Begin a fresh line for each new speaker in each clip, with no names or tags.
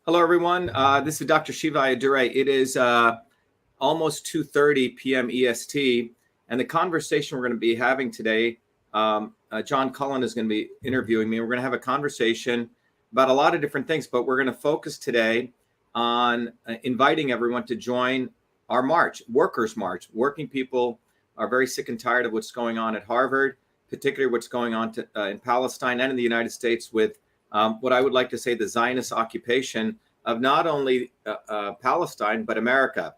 Hello, everyone. This is Dr. Shiva Ayadure. It is almost 2:30 PM EST, and the conversation we're going to be having today, John Cullen is going to be interviewing me. We're going to have a conversation about a lot of different things, but we're going to focus today on inviting everyone to join our march, Workers' March. Working people are very sick and tired of what's going on at Harvard, particularly what's going on in Palestine and in the United States with what I would like to say the Zionist occupation of not only Palestine, but America.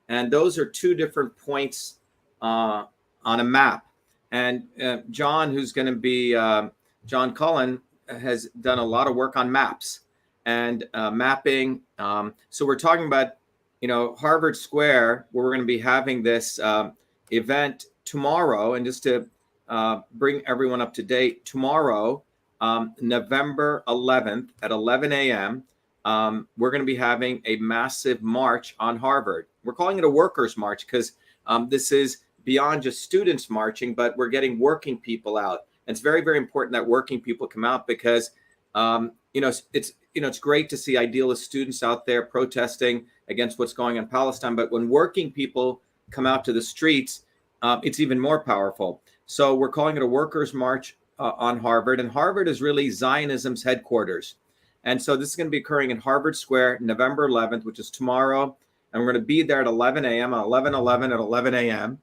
And those are two different points on a map. And John, who's going to be John Cullen, has done a lot of work on maps and mapping. So we're talking about, Harvard Square, where we're going to be having this event tomorrow. And just to bring everyone up to date, tomorrow, November 11th at 11 a.m., we're going to be having a massive march on Harvard. We're calling it a workers' march because this is beyond just students marching, but we're getting working people out. And it's very, very important that working people come out because, it's great to see idealist students out there protesting against what's going on in Palestine. But when working people come out to the streets, it's even more powerful. So we're calling it a workers' march on Harvard, and Harvard is really Zionism's headquarters. And so this is going to be occurring in Harvard Square, November 11th, which is tomorrow. And we're going to be there at 11 a.m., 11:11 at 11 a.m.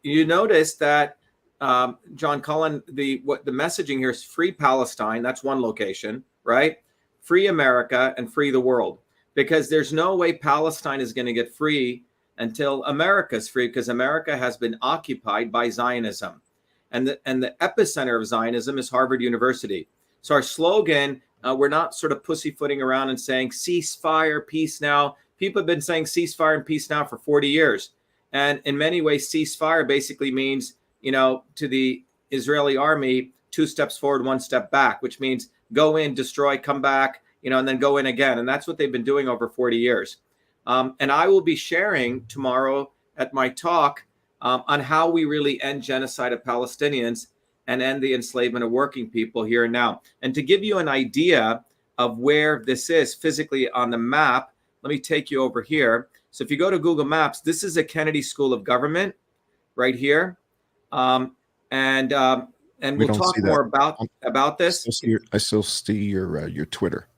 You notice that John Cullen, the messaging here is free Palestine. That's one location, right? Free America and free the world, because there's no way Palestine is going to get free until America's free, because America has been occupied by Zionism. And the epicenter of Zionism is Harvard University. So our slogan, we're not sort of pussyfooting around and saying ceasefire, peace now. People have been saying ceasefire and peace now for 40 years. And in many ways, ceasefire basically means, to the Israeli army, 2 steps forward, 1 step back, which means go in, destroy, come back, and then go in again. And that's what they've been doing over 40 years. And I will be sharing tomorrow at my talk on how we really end genocide of Palestinians and end the enslavement of working people here and now. And to give you an idea of where this is physically on the map, let me take you over here. So if you go to Google Maps, this is a Kennedy School of Government right here. And we'll talk more about this.
I still see your Twitter.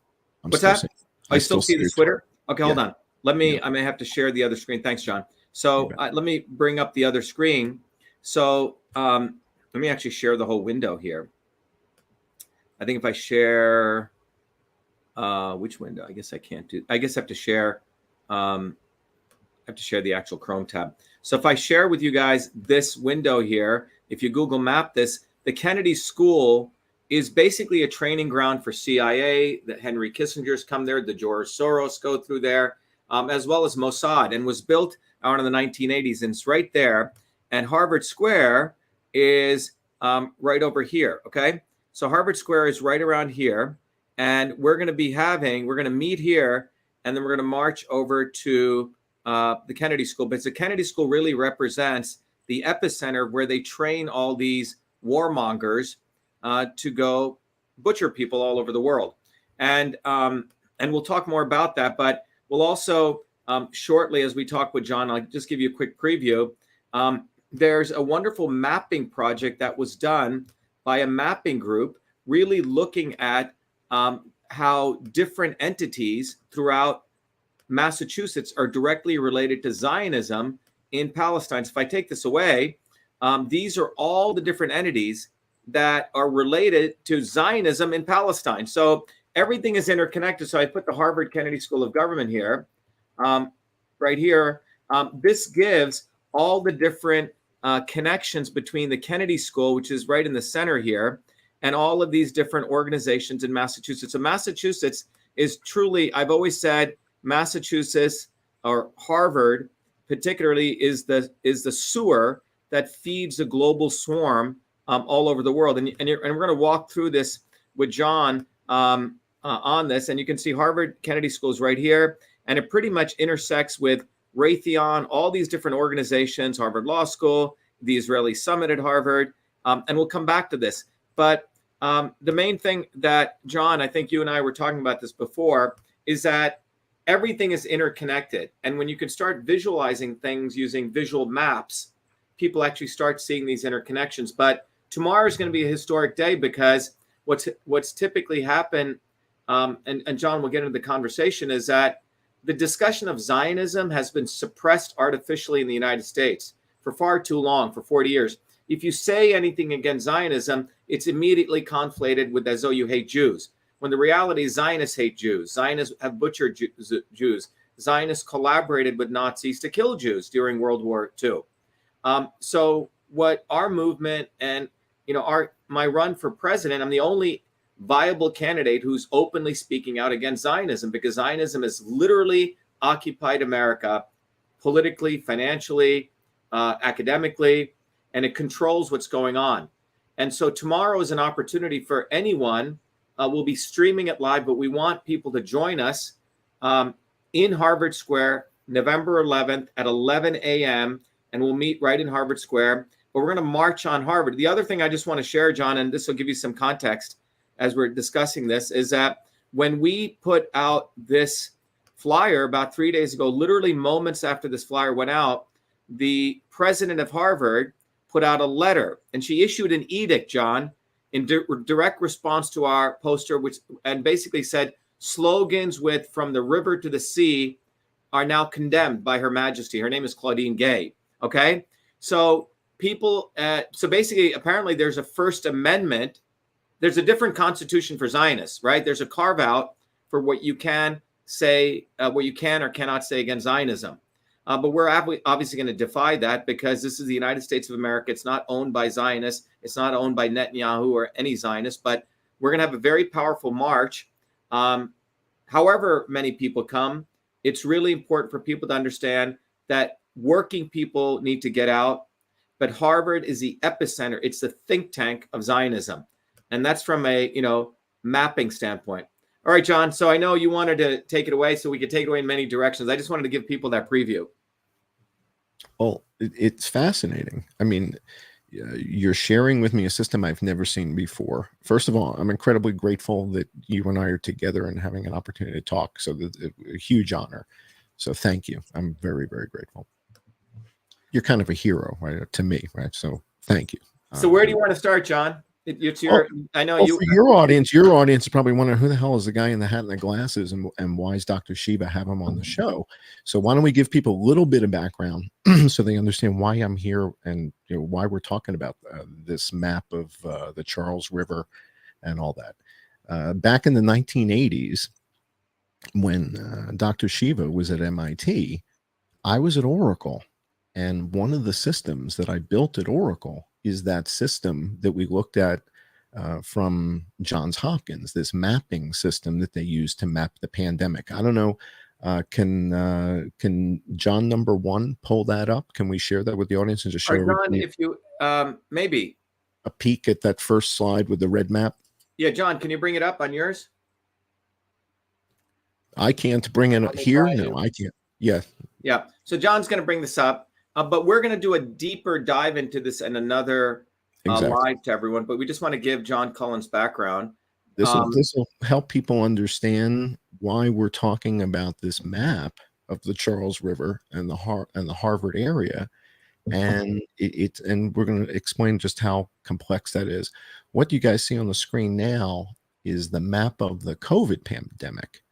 What's that? I still see the Twitter? Okay, hold on. I may have to share the other screen. Thanks, John. So let me bring up the other screen. So let me actually share the whole window here. I think if I share, which window? I guess I can't do. I guess I have to share. The actual Chrome tab. So if I share with you guys this window here, if you Google Map this, the Kennedy School is basically a training ground for CIA. The Henry Kissinger's come there. The George Soros go through there. As well as Mossad, and was built out in the 1980s, and it's right there. And Harvard Square is right over here, okay? So Harvard Square is right around here, and we're going to meet here, and then we're going to march over to the Kennedy School. But the Kennedy School really represents the epicenter where they train all these warmongers to go butcher people all over the world. And we'll talk more about that, but we'll also, shortly as we talk with John, I'll just give you a quick preview. There's a wonderful mapping project that was done by a mapping group, really looking at how different entities throughout Massachusetts are directly related to Zionism in Palestine. So if I take this away, these are all the different entities that are related to Zionism in Palestine. So everything is interconnected. So I put the Harvard Kennedy School of Government here, right here. This gives all the different connections between the Kennedy School, which is right in the center here, and all of these different organizations in Massachusetts. So Massachusetts is truly, I've always said, Massachusetts or Harvard particularly is the sewer that feeds the global swarm all over the world. And we're going to walk through this with John on this, and you can see Harvard Kennedy School is right here, and it pretty much intersects with Raytheon, all these different organizations, Harvard Law School, the Israeli Summit at Harvard, and we'll come back to this. But The main thing that, John, I think you and I were talking about this before, is that everything is interconnected. And when you can start visualizing things using visual maps, people actually start seeing these interconnections. But tomorrow is going to be a historic day because what's typically happened, and John will get into the conversation, is that the discussion of Zionism has been suppressed artificially in the United States for far too long, for 40 years. If you say anything against Zionism, it's immediately conflated with as though you hate Jews. When the reality is Zionists hate Jews. Zionists have butchered Jews. Zionists collaborated with Nazis to kill Jews during World War II. So what our movement and, my run for president, I'm the only viable candidate who's openly speaking out against Zionism, because Zionism has literally occupied America politically, financially, academically, and it controls what's going on. And so tomorrow is an opportunity for anyone. We'll be streaming it live, but we want people to join us in Harvard Square, November 11th at 11 a.m., and we'll meet right in Harvard Square. But we're going to march on Harvard. The other thing I just want to share, John, and this will give you some context as we're discussing this, is that when we put out this flyer about 3 days ago, literally moments after this flyer went out, the president of Harvard put out a letter, and she issued an edict, John, in direct response to our poster, and basically said slogans with "from the river to the sea" are now condemned by Her Majesty. Her name is Claudine Gay. Okay, so people, so basically, apparently, there's a First Amendment. There's a different constitution for Zionists, right? There's a carve out for what you can say, what you can or cannot say against Zionism. But we're obviously going to defy that, because this is the United States of America. It's not owned by Zionists. It's not owned by Netanyahu or any Zionist. But we're going to have a very powerful march. However many people come, it's really important for people to understand that working people need to get out. But Harvard is the epicenter. It's the think tank of Zionism. And that's from a, mapping standpoint. All right, John. So I know you wanted to take it away, so we could take it away in many directions. I just wanted to give people that preview.
Well, it's fascinating. I mean, you're sharing with me a system I've never seen before. First of all, I'm incredibly grateful that you and I are together and having an opportunity to talk. So a huge honor. So thank you. I'm very, very grateful. You're kind of a hero, right, to me, right? So thank you.
So where do you want to start, John? It's your, I know you.
For your audience is probably wondering who the hell is the guy in the hat and the glasses, and why is Dr. Shiva have him on the show? So why don't we give people a little bit of background so they understand why I'm here and why we're talking about this map of the Charles River and all that. Back in the 1980s, when Dr. Shiva was at MIT, I was at Oracle, and one of the systems that I built at Oracle is that system that we looked at from Johns Hopkins, this mapping system that they use to map the pandemic. I don't know, can John number one pull that up? Can we share that with the audience and just show
John, if you maybe
a peek at that first slide with the red map?
Yeah, John, can you bring it up on yours?
I can't bring it here. No, I can't. Yeah.
Yeah. So John's going to bring this up. But we're going to do a deeper dive into this in another live to everyone. But we just want to give John Cullen's background.
This will help people understand why we're talking about this map of the Charles River and the Harvard area, and and we're going to explain just how complex that is. What you guys see on the screen now is the map of the COVID pandemic,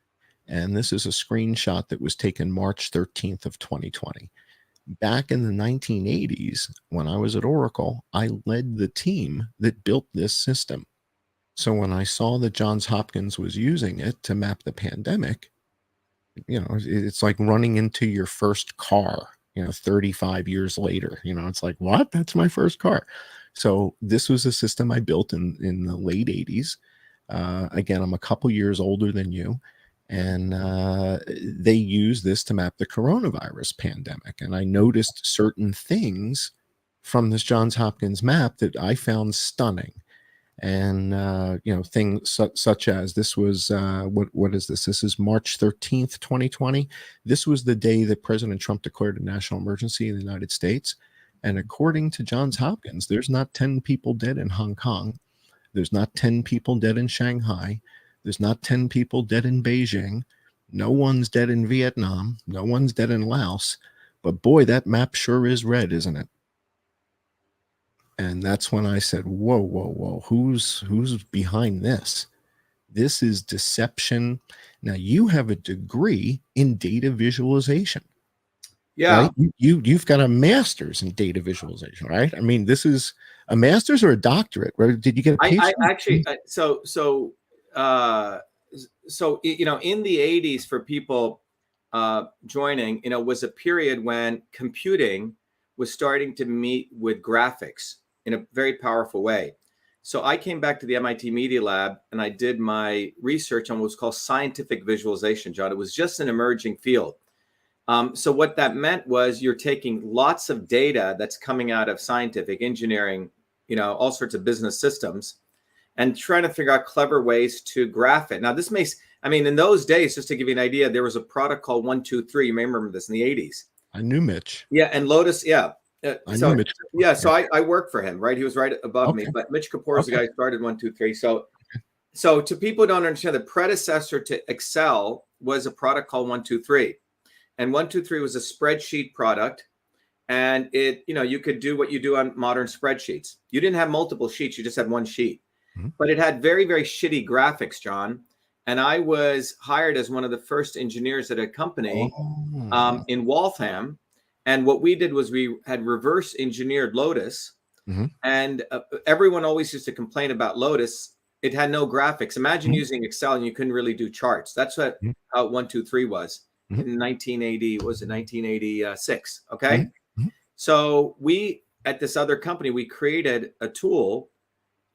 and this is a screenshot that was taken March 13th of 2020. Back in the 1980s, when I was at Oracle, I led the team that built this system. So when I saw that Johns Hopkins was using it to map the pandemic, it's like running into your first car, 35 years later. It's like, what? That's my first car. So this was a system I built in the late 80s. Again, I'm a couple years older than you. And they use this to map the coronavirus pandemic. And I noticed certain things from this Johns Hopkins map that I found stunning. And, things such as this was, what is this? This is March 13th, 2020. This was the day that President Trump declared a national emergency in the United States. And according to Johns Hopkins, there's not 10 people dead in Hong Kong. There's not 10 people dead in Shanghai. There's not 10 people dead in Beijing. No one's dead in Vietnam. No one's dead in Laos. But boy, that map sure is red, isn't it? And that's when I said, whoa, whoa, whoa, who's behind this? This is deception. Now, you have a degree in data visualization.
Yeah.
Right? You've got a master's in data visualization, right? I mean, this is a master's or a doctorate, right? Did you get a PhD?
I actually, so you know, in the 80s, for people joining, you know, was a period when computing was starting to meet with graphics in a very powerful way. So I came back to the MIT Media Lab and I did my research on what's called scientific visualization, John. It was just an emerging field. So what that meant was you're taking lots of data that's coming out of scientific engineering, you know, all sorts of business systems, and trying to figure out clever ways to graph it. Now, this makes, I mean, in those days, just to give you an idea, there was a product called 123. You may remember this in the 80s.
I knew Mitch.
Yeah, and Lotus, yeah.
I knew Mitch.
Yeah, so I worked for him, right? He was right above me, but Mitch Kapoor is the guy who started 123. So to people who don't understand, the predecessor to Excel was a product called 123. And 123 was a spreadsheet product. And it, you know, you could do what you do on modern spreadsheets. You didn't have multiple sheets, you just had one sheet. But it had very, very shitty graphics, John. And I was hired as one of the first engineers at a company in Waltham. And what we did was we had reverse engineered Lotus. And everyone always used to complain about Lotus. It had no graphics. Imagine using Excel and you couldn't really do charts. That's what how 123 was in 1980. Was it 1986? Okay. So we, at this other company, we created a tool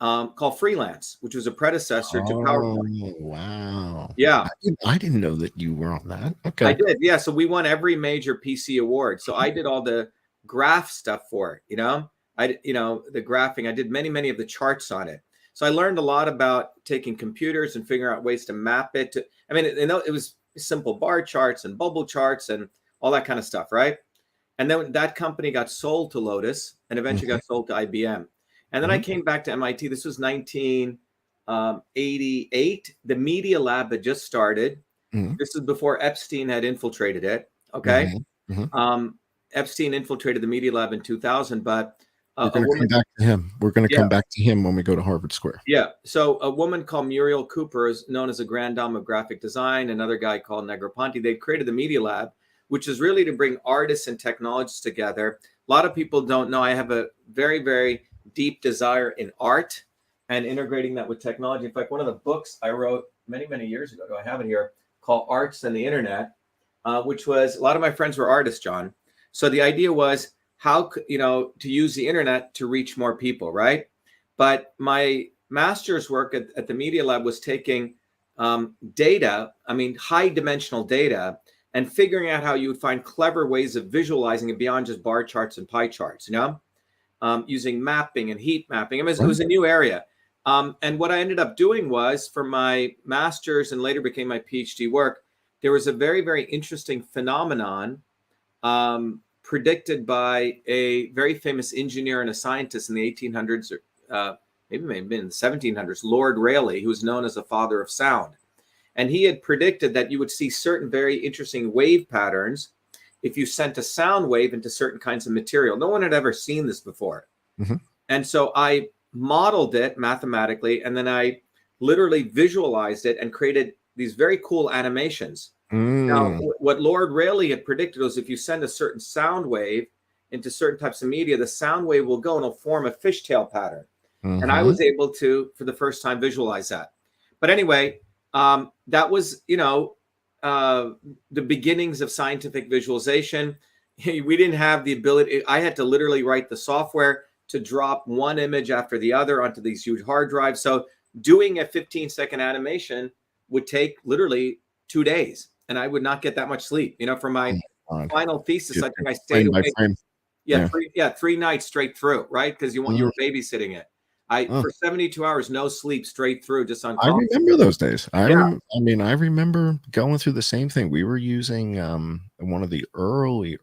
called Freelance, which was a predecessor to PowerPoint.
Wow.
Yeah.
I didn't know that you were on that. Okay.
I did. Yeah. So we won every major PC award. So I did all the graph stuff for it, you know, the graphing. I did many of the charts on it. So I learned a lot about taking computers and figuring out ways to map it to, I mean, it was simple bar charts and bubble charts and all that kind of stuff, right? And then that company got sold to Lotus and eventually got sold to IBM. And then I came back to MIT. This was 1988. The Media Lab had just started. This is before Epstein had infiltrated it. Okay. Epstein infiltrated the Media Lab in 2000, but
we're going to come back to him. We're going to come back to him when we go to Harvard Square.
Yeah. So a woman called Muriel Cooper is known as a grand dame of graphic design. Another guy called Negroponte. They created the Media Lab, which is really to bring artists and technologists together. A lot of people don't know I have a very, very deep desire in art and integrating that with technology. In fact, one of the books I wrote many years ago, do I have it here, called Arts and the Internet, which was, a lot of my friends were artists, John. So the idea was how, you know, to use the internet to reach more people, right? But my master's work at the Media Lab was taking data, I mean, high dimensional data, and figuring out how you would find clever ways of visualizing it beyond just bar charts and pie charts, you know? Using mapping and heat mapping. I mean, it was a new area. And what I ended up doing was, for my master's and later became my PhD work, there was a very, very interesting phenomenon predicted by a very famous engineer and a scientist in the 1800s, or maybe in the 1700s, Lord Rayleigh, who was known as the father of sound. And he had predicted that you would see certain very interesting wave patterns if you sent a sound wave into certain kinds of material. No one had ever seen this before. And so I modeled it mathematically, and then I literally visualized it and created these very cool animations. Now, what Lord Rayleigh had predicted was if you send a certain sound wave into certain types of media, the sound wave will go and it'll form a fishtail pattern. And I was able to, for the first time, visualize that. But anyway, that was, you know, the beginnings of scientific visualization. We didn't have the ability. I had to literally write the software to drop one image after the other onto these huge hard drives. So doing a 15-second animation would take literally 2 days, and I would not get that much sleep. You know, for my final thesis, I think I stayed awake. Yeah, 3 nights straight through, right? Because you were babysitting it. For 72 hours, no sleep, straight through, just on.
I remember those days. I remember going through the same thing. We were using one of the early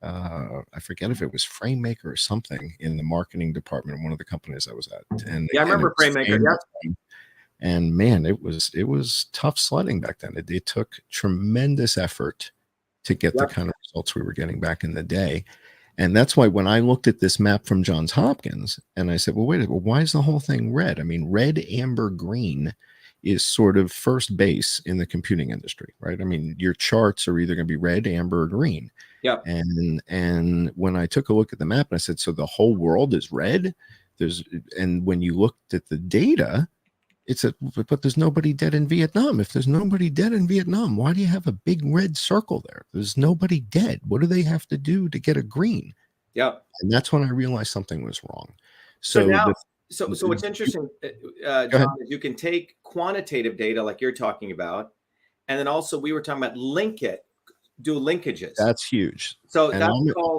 I forget if it was Frame Maker or something in the marketing department of one of the companies I was at. And
Yeah, I
again,
remember
it was
Frame Maker.
same
Yep.
time. And man, it was tough sledding back then. It took tremendous effort to get the
Yep.
kind of results we were getting back in the day. And that's why when I looked at this map from Johns Hopkins and I said, well, wait a minute, why is the whole thing red? I mean, red, amber, green is sort of first base in the computing industry, right? I mean, your charts are either going to be red, amber, or green.
Yep.
And when I took a look at the map, I said, so the whole world is red. And when you looked at the data, it said, but there's nobody dead in Vietnam. If there's nobody dead in Vietnam, why do you have a big red circle there? There's nobody dead. What do they have to do to get a green?
Yep.
And that's when I realized something was wrong.
So
So
now, so what's interesting,
ahead.
John, is you can take quantitative data like you're talking about, and then also we were talking about do linkages.
That's huge.
So
And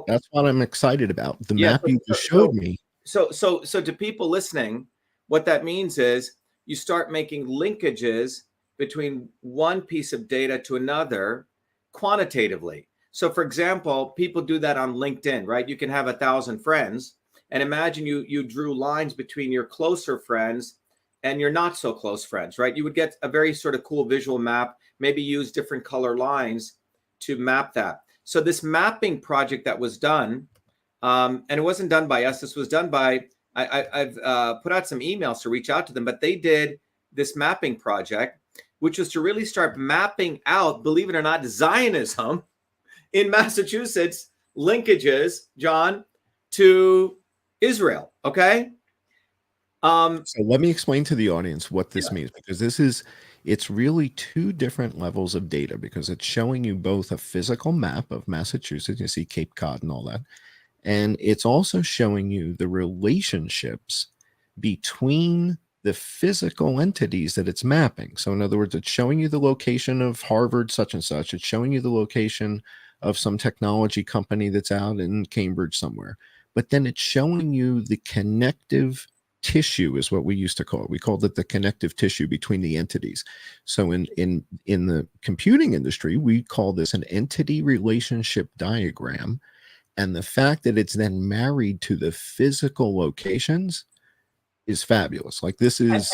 that's
what I'm excited about. The
Yeah,
map you just showed me.
So to people listening, what that means is you start making linkages between one piece of data to another quantitatively. So for example, people do that on LinkedIn, right? You can have 1,000 friends, and imagine you drew lines between your closer friends and your not so close friends, right? You would get a very sort of cool visual map, maybe use different color lines to map that. So this mapping project that was done, and it wasn't done by us, this was done by, I've put out some emails to reach out to them, but they did this mapping project, which was to really start mapping out, believe it or not, Zionism in Massachusetts, linkages, John, to Israel. Okay.
So let me explain to the audience what this means, because it's really two different levels of data, because it's showing you both a physical map of Massachusetts, you see Cape Cod and all that, and it's also showing you the relationships between the physical entities that it's mapping. So in other words, it's showing you the location of Harvard such and such, it's showing you the location of some technology company that's out in Cambridge somewhere, but then it's showing you the connective tissue is what we used to call it. We called it the connective tissue between the entities. So in the computing industry, we call this an entity relationship diagram. And the fact that it's then married to the physical locations is fabulous. Like this is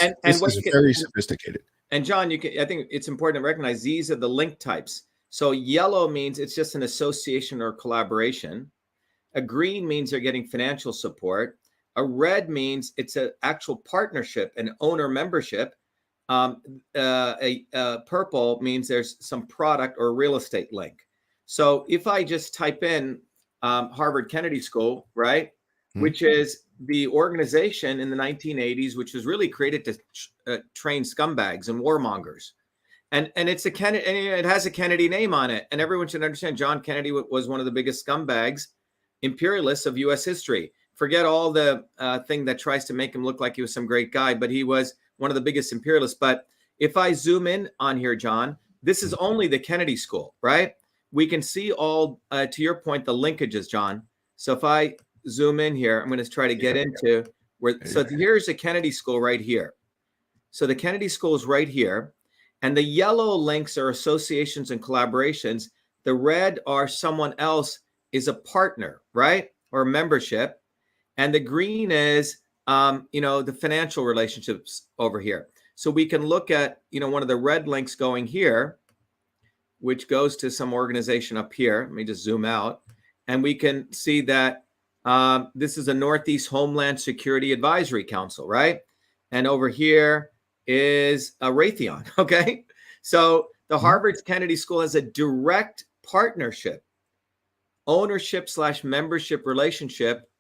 very sophisticated.
And John, I think it's important to recognize these are the link types. So yellow means it's just an association or collaboration. A green means they're getting financial support. A red means it's an actual partnership, an owner membership. Purple means there's some product or real estate link. So if I just type in Harvard Kennedy School, right, which is the organization in the 1980s, which was really created to train scumbags and warmongers. And it's it has a Kennedy name on it. And everyone should understand John Kennedy was one of the biggest scumbags, imperialists of U.S. history. Forget all the thing that tries to make him look like he was some great guy, but he was one of the biggest imperialists. But if I zoom in on here, John, this is only the Kennedy School, right? We can see all, to your point, the linkages, John. So if I zoom in here, I'm going to try to get into where, so here's the Kennedy School right here. So the Kennedy School is right here. And the yellow links are associations and collaborations. The red are someone else is a partner, right? Or a membership. And the green is, the financial relationships over here. So we can look at, one of the red links going here, which goes to some organization up here. Let me just zoom out. And we can see that this is a Northeast Homeland Security Advisory Council, right? And over here is a Raytheon, okay? So the Harvard Kennedy School has a direct partnership, ownership / membership relationship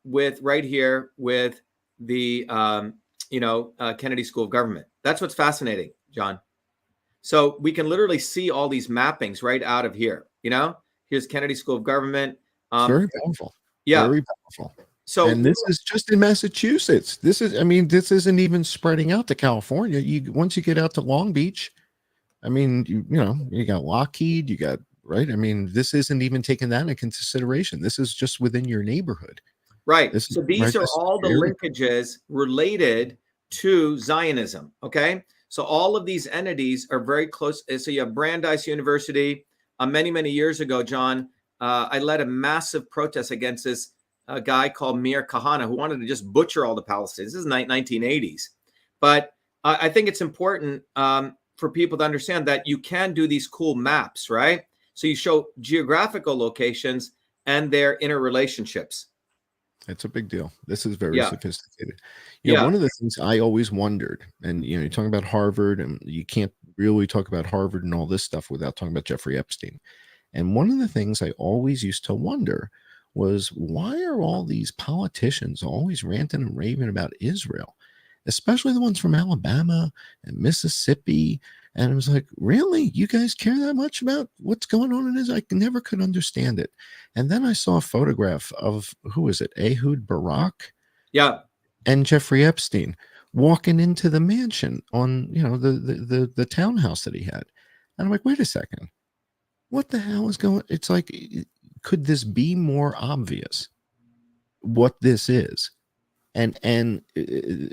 with right here with the, Kennedy School of Government. That's what's fascinating, John. So we can literally see all these mappings right out of here. Here's Kennedy School of Government.
Very powerful.
Yeah.
Very powerful.
So,
and this is just in Massachusetts. This isn't even spreading out to California. Once you get out to Long Beach, you got Lockheed, you got, right? This isn't even taking that into consideration. This is just within your neighborhood.
Right. So these are all the linkages related to Zionism. Okay. So all of these entities are very close. So you have Brandeis University. Many, many years ago, John, I led a massive protest against this guy called Mir Kahana, who wanted to just butcher all the Palestinians. This is 1980s. But I think it's important for people to understand that you can do these cool maps, right? So you show geographical locations and their interrelationships.
It's a big deal. This is very
Yeah.
sophisticated.
Yeah.
One of the things I always wondered, and you're talking about Harvard, and you can't really talk about Harvard and all this stuff without talking about Jeffrey Epstein. And one of the things I always used to wonder was, why are all these politicians always ranting and raving about Israel, especially the ones from Alabama and Mississippi? And I was like, really? You guys care that much about what's going on in Israel? I never could understand it. And then I saw a photograph of, who is it? Ehud Barak?
Yeah.
And Jeffrey Epstein walking into the mansion on, the townhouse that he had. And I'm like, wait a second. What the hell is going? It's like, could this be more obvious what this is? And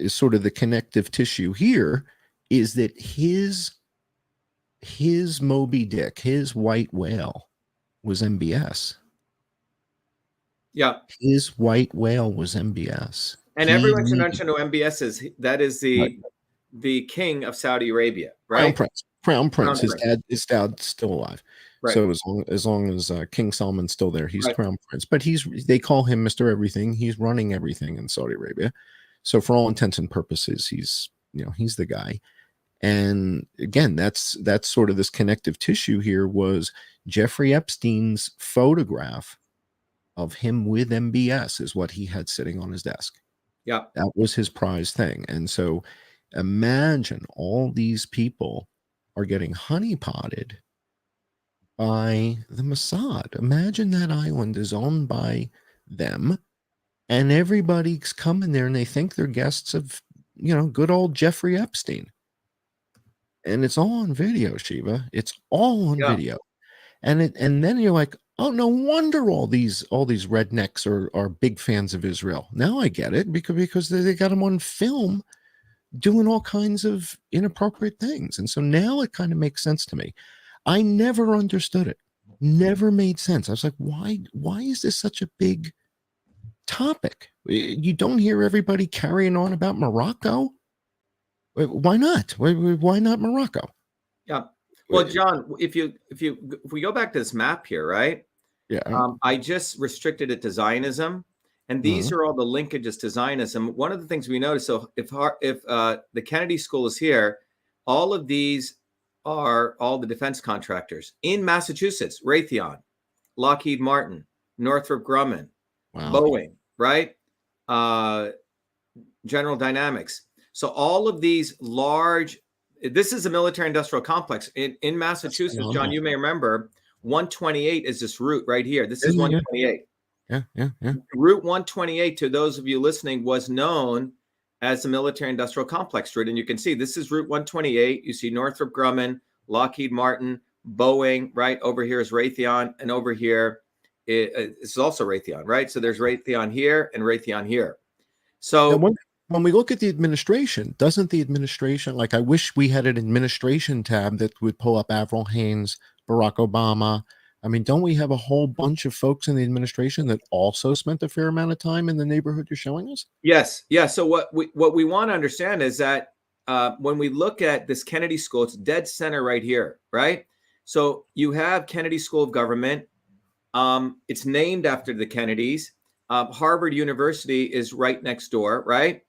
sort of the connective tissue here is that his Moby Dick, his white whale, was MBS.
Yeah.
His white whale was MBS.
And everyone should mention who MBS is. That is the king of Saudi Arabia, right?
Crown Prince. His dad's still alive.
Right.
So as long as King Salman's still there, he's Crown Prince. But they call him Mr. Everything. He's running everything in Saudi Arabia. So for all intents and purposes, he's the guy. And again, that's sort of this connective tissue here was Jeffrey Epstein's photograph of him with MBS is what he had sitting on his desk.
Yeah.
That was his prize thing. And so imagine all these people are getting honeypotted by the Mossad. Imagine that island is owned by them and everybody's coming there and they think they're guests of, good old Jeffrey Epstein. And it's all on video, Shiva. It's all on video. And then you're like, oh, no wonder all these rednecks are big fans of Israel. Now I get it because they got them on film doing all kinds of inappropriate things. And so now it kind of makes sense to me. I never understood it. Never made sense. I was like, why is this such a big topic? You don't hear everybody carrying on about Morocco. Why not? Why not Morocco?
Yeah. Well, John, if we go back to this map here, right?
Yeah.
I just restricted it to Zionism, and these are all the linkages to Zionism. One of the things we noticed, so if the Kennedy School is here, all of these are all the defense contractors in Massachusetts: Raytheon, Lockheed Martin, Northrop Grumman, Boeing, right? General Dynamics. So all of these large, this is a military-industrial complex in Massachusetts. John, you may remember 128 is this route right here. This is 128.
Yeah.
Route 128, to those of you listening, was known as the military-industrial complex route. And you can see this is Route 128. You see Northrop Grumman, Lockheed Martin, Boeing, right? Over here is Raytheon, and over here is also Raytheon, right? So there's Raytheon here and Raytheon here. So
when we look at the administration, doesn't the administration, like I wish we had an administration tab that would pull up Avril Haines, Barack Obama. I mean, don't we have a whole bunch of folks in the administration that also spent a fair amount of time in the neighborhood you're showing us?
Yes. Yeah. So what we want to understand is that when we look at this Kennedy School, it's dead center right here, right? So you have Kennedy School of Government. It's named after the Kennedys. Harvard University is right next door, right?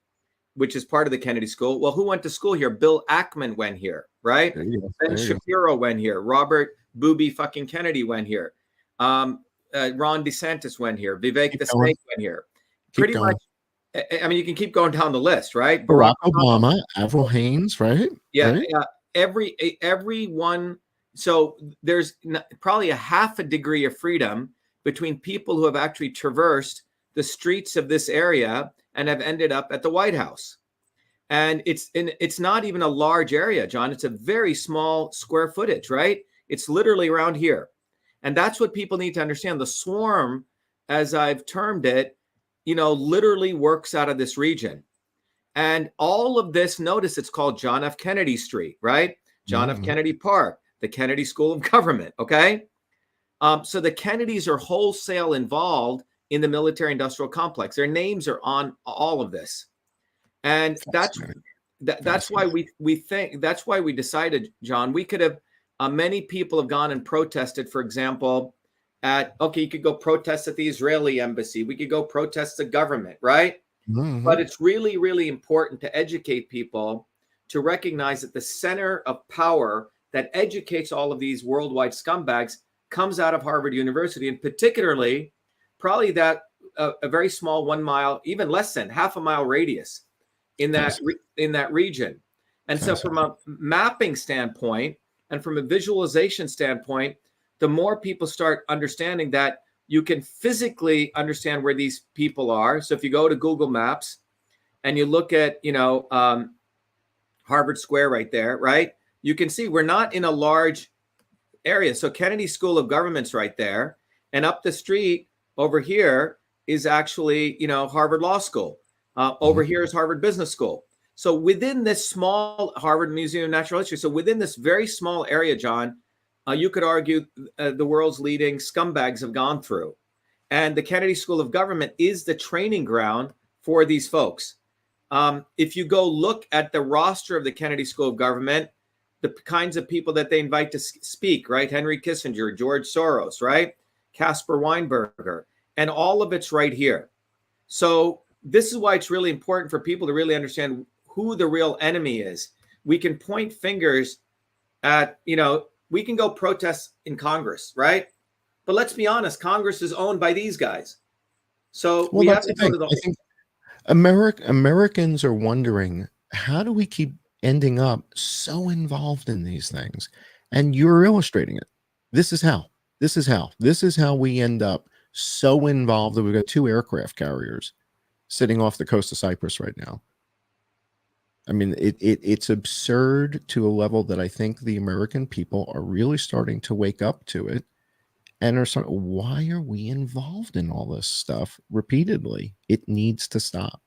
Which is part of the Kennedy School. Well, who went to school here? Bill Ackman went here, right? Ben Shapiro went here. Robert Booby fucking Kennedy went here. Ron DeSantis went here. Vivek the Snake went here. Pretty much. I mean, you can keep going down the list, right?
Barack Obama, Avril Haines, right?
Yeah,
right?
Yeah. Everyone. So there's probably a half a degree of freedom between people who have actually traversed the streets of this area and have ended up at the White House. And it's not even a large area, John. It's a very small square footage, right? It's literally around here. And that's what people need to understand. The swarm, as I've termed it, literally works out of this region. And all of this, notice it's called John F. Kennedy Street, right? John F. Kennedy Park, the Kennedy School of Government, okay? So the Kennedys are wholesale involved in the military-industrial complex. Their names are on all of this, and that's why we think, that's why we decided, John, we could have many people have gone and protested, for example, you could go protest at the Israeli embassy, we could go protest the government, right? But it's really, really important to educate people to recognize that the center of power that educates all of these worldwide scumbags comes out of Harvard University, and particularly probably that a very small 1 mile, even less than half a mile radius in that region. And so from a mapping standpoint and from a visualization standpoint, the more people start understanding that you can physically understand where these people are. So if you go to Google Maps and you look at, Harvard Square right there, right? You can see we're not in a large area. So Kennedy School of Government's right there. And up the street over here is actually, Harvard Law School. Over here is Harvard Business School. So within this small Harvard Museum of Natural History, so within this very small area, John, you could argue the world's leading scumbags have gone through. And the Kennedy School of Government is the training ground for these folks. If you go look at the roster of the Kennedy School of Government, the kinds of people that they invite to speak, right? Henry Kissinger, George Soros, right? Caspar Weinberger, and all of it's right here. So this is why it's really important for people to really understand who the real enemy is. We can point fingers at, we can go protest in Congress, right? But let's be honest, Congress is owned by these guys. So we have to go to the...
I think Americans are wondering, how do we keep ending up so involved in these things? And you're illustrating it. This is how we end up so involved that we've got 2 aircraft carriers sitting off the coast of Cyprus right now. I mean, it's absurd to a level that I think the American people are really starting to wake up to it, and are starting, why are we involved in all this stuff repeatedly? It needs to stop.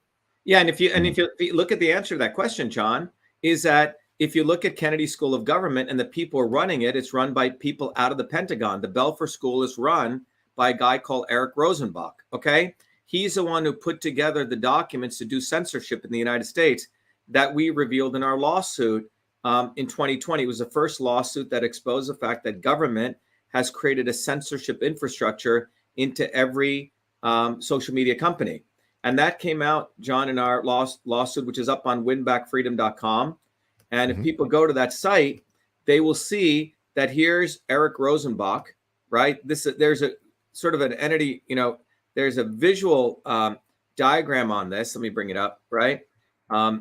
Yeah, and if you look at the answer to that question, John, is that if you look at Kennedy School of Government and the people running it, it's run by people out of the Pentagon. The Belfer School is run by a guy called Eric Rosenbach. Okay, he's the one who put together the documents to do censorship in the United States that we revealed in our lawsuit in 2020. It was the first lawsuit that exposed the fact that government has created a censorship infrastructure into every social media company. And that came out, John, in our lawsuit, which is up on winbackfreedom.com. And if people go to that site, they will see that here's Eric Rosenbach, right? There's a sort of an entity, there's a visual diagram on this. Let me bring it up, right? I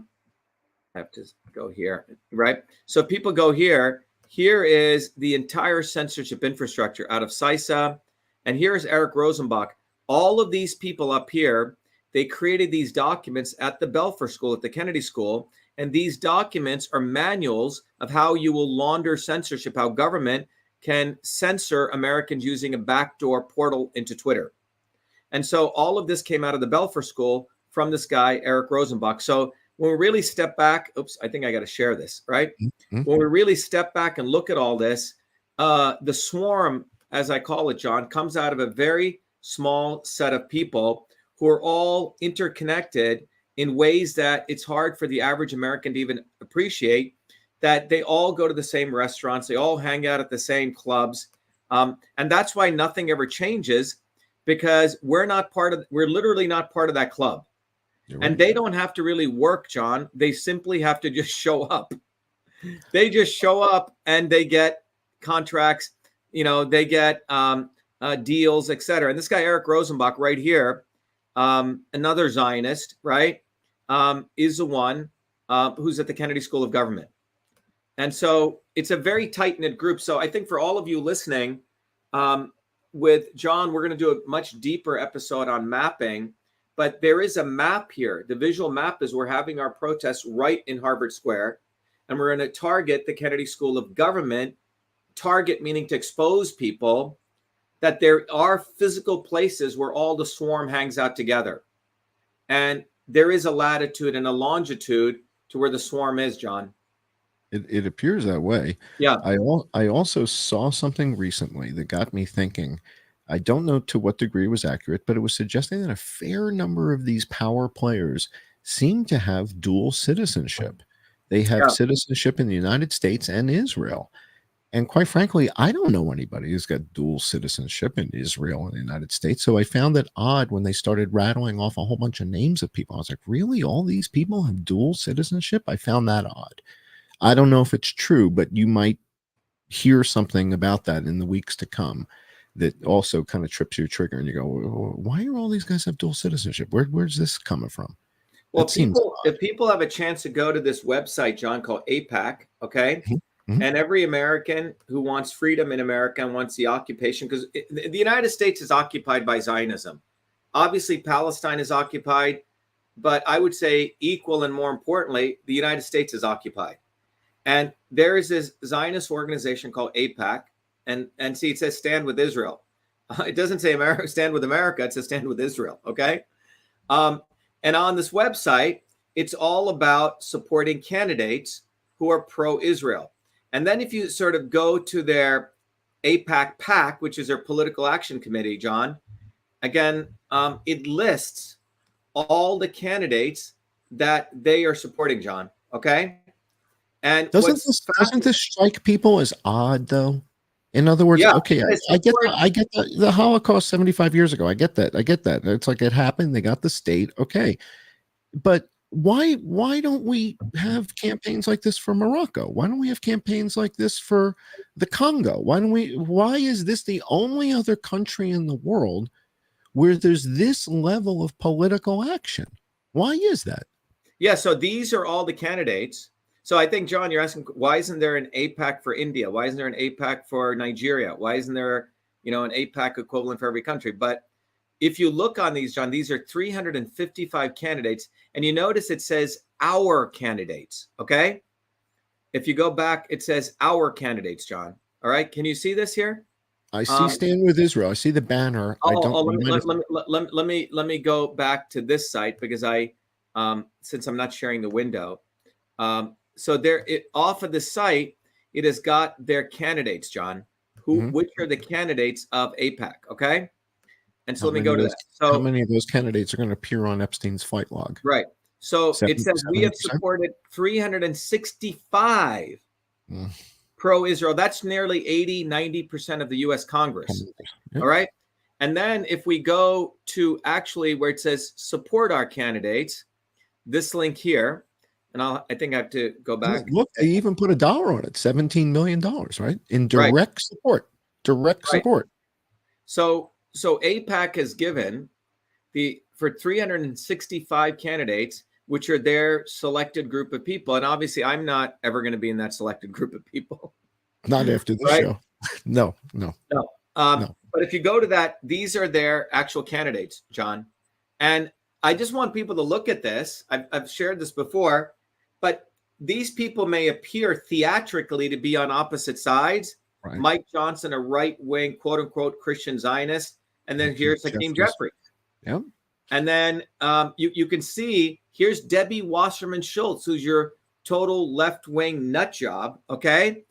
have to go here, right? So people go here. Here is the entire censorship infrastructure out of CISA. And here's Eric Rosenbach. All of these people up here, they created these documents at the Belfer School, at the Kennedy School. And these documents are manuals of how you will launder censorship, how government can censor Americans using a backdoor portal into Twitter. And so all of this came out of the Belfer School from this guy, Eric Rosenbach. So when we really step back, I think I got to share this, right? When we really step back and look at all this, the swarm, as I call it, John, comes out of a very small set of people who are all interconnected in ways that it's hard for the average American to even appreciate, that they all go to the same restaurants, they all hang out at the same clubs. And that's why nothing ever changes, because we're literally not part of that club. And they don't have to really work, John. They simply have to just show up. They just show up and they get contracts, they get deals, et cetera. And this guy, Eric Rosenbach, right here, another Zionist, right, is the one who's at the Kennedy School of Government. And so it's a very tight-knit group. So I think for all of you listening, with John, we're going to do a much deeper episode on mapping. But there is a map here. The visual map is we're having our protests right in Harvard Square, and we're going to target the Kennedy School of Government. Target meaning to expose people that there are physical places where all the swarm hangs out together. And there is a latitude and a longitude to where the swarm is, John.
It appears that way.
Yeah.
I also saw something recently that got me thinking. I don't know to what degree it was accurate, but it was suggesting that a fair number of these power players seem to have dual citizenship. They have
Yeah.
citizenship in the United States and Israel. And quite frankly, I don't know anybody who's got dual citizenship in Israel and the United States. So I found it odd when they started rattling off a whole bunch of names of people. I was like, really? All these people have dual citizenship? I found that odd. I don't know if it's true, but you might hear something about that in the weeks to come that also kind of trips your trigger and you go, why are all these guys have dual citizenship? Where's this coming from?
Well,
That seems
if people have a chance to go to this website, John, called AIPAC, okay,
Mhm.
and every American who wants freedom in America and wants the occupation, because the United States is occupied by Zionism. Obviously, Palestine is occupied, but I would say equal and more importantly, the United States is occupied. And there is this Zionist organization called AIPAC, and see, it says stand with Israel. It doesn't say America, stand with America. It says stand with Israel. Okay. And on this website, it's all about supporting candidates who are pro-Israel. And then if you sort of go to their AIPAC PAC, which is their political action committee, John, again, it lists all the candidates that they are supporting, John. Okay. And
Doesn't this strike people as odd though? In other words,
yeah,
okay, I get the Holocaust 75 years ago. I get that. It's like it happened. They got the state. Okay. But why don't we have campaigns like this for Morocco? Why don't we have campaigns like this for the Congo? Why is this the only other country in the world where there's this level of political action? Why is that?
Yeah, so these are all the candidates. So I think, John, you're asking, why isn't there an AIPAC for India? Why isn't there an AIPAC for Nigeria? Why isn't there, an AIPAC equivalent for every country? But if you look on these, John, these are 355 candidates. And you notice it says our candidates, okay? If you go back, it says our candidates, John. All right, can you see this here?
I see stand with Israel. I see the banner.
Let me go back to this site because since I'm not sharing the window. So off of the site, it has got their candidates, John, which are the candidates of AIPAC, okay? And so let me go to that. So
how many of those candidates are going to appear on Epstein's flight log?
Right. So
70,
it says we have supported 365 pro-Israel. That's nearly 90% of the U.S. Congress. Yep. All right. And then if we go to actually where it says support our candidates, this link here, and I think I have to go back.
Look, they even put $1 on it, $17 million, right? In direct support. Support.
So AIPAC has given for 365 candidates, which are their selected group of people. And obviously I'm not ever going to be in that selected group of people.
Not after the show. No.
But if you go to that, these are their actual candidates, John. And I just want people to look at this. I've shared this before, but these people may appear theatrically to be on opposite sides. Right. Mike Johnson, a right-wing, quote-unquote, Christian Zionist. And then here's Hakeem Jeffries.
Yep.
And then you can see, here's Debbie Wasserman Schultz, who's your total left-wing nut job, okay?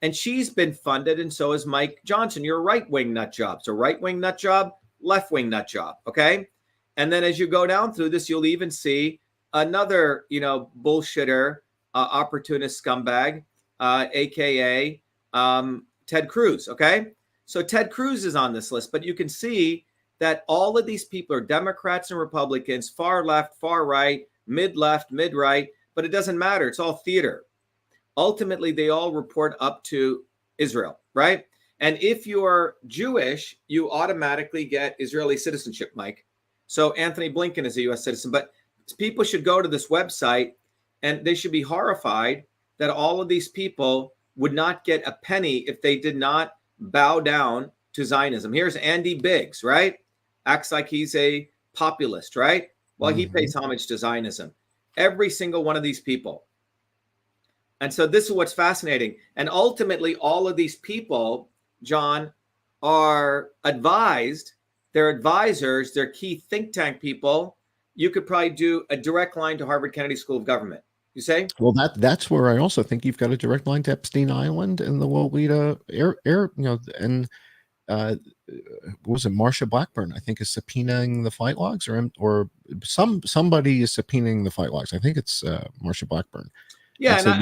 And she's been funded, and so is Mike Johnson. You're a right-wing nut job. So right-wing nut job, left-wing nut job, okay? And then as you go down through this, you'll even see another, bullshitter, opportunist scumbag, a.k.a. Ted Cruz, okay? So Ted Cruz is on this list, but you can see that all of these people are Democrats and Republicans, far left, far right, mid-left, mid-right, but it doesn't matter. It's all theater. Ultimately, they all report up to Israel, right? And if you're Jewish, you automatically get Israeli citizenship, Mike. So Anthony Blinken is a U.S. citizen, but people should go to this website and they should be horrified that all of these people would not get a penny if they did not bow down to Zionism. Here's Andy Biggs, right? Acts like he's a populist, right? Well, he pays homage to Zionism. Every single one of these people. And so this is what's fascinating. And ultimately, all of these people, John, are advised, they're advisors, they're key think tank people. You could probably do a direct line to Harvard Kennedy School of Government. You say?
Well, that's where I also think you've got a direct line to Epstein Island and the Lolita and what was it? Marsha Blackburn, I think, is subpoenaing the flight logs, or somebody is subpoenaing the flight logs. I think it's Marsha Blackburn.
Yeah, and
so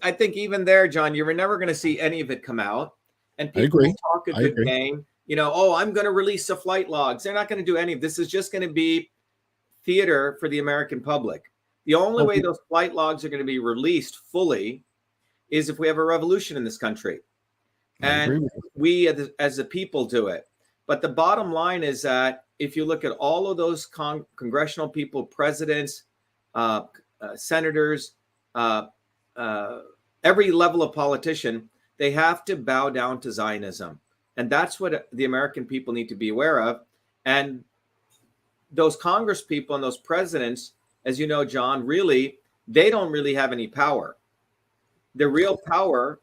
I think even there, John, you're never going to see any of it come out, and people will talk a good game. Oh, I'm going to release the flight logs. They're not going to do any of this. Is just going to be theater for the American public. The only way those flight logs are going to be released fully is if we have a revolution in this country, and we as a people do it. But the bottom line is that if you look at all of those congressional people, presidents, senators, every level of politician, they have to bow down to Zionism. And that's what the American people need to be aware of. And those Congress people and those presidents, as you know, John, really, they don't really have any power. The real power,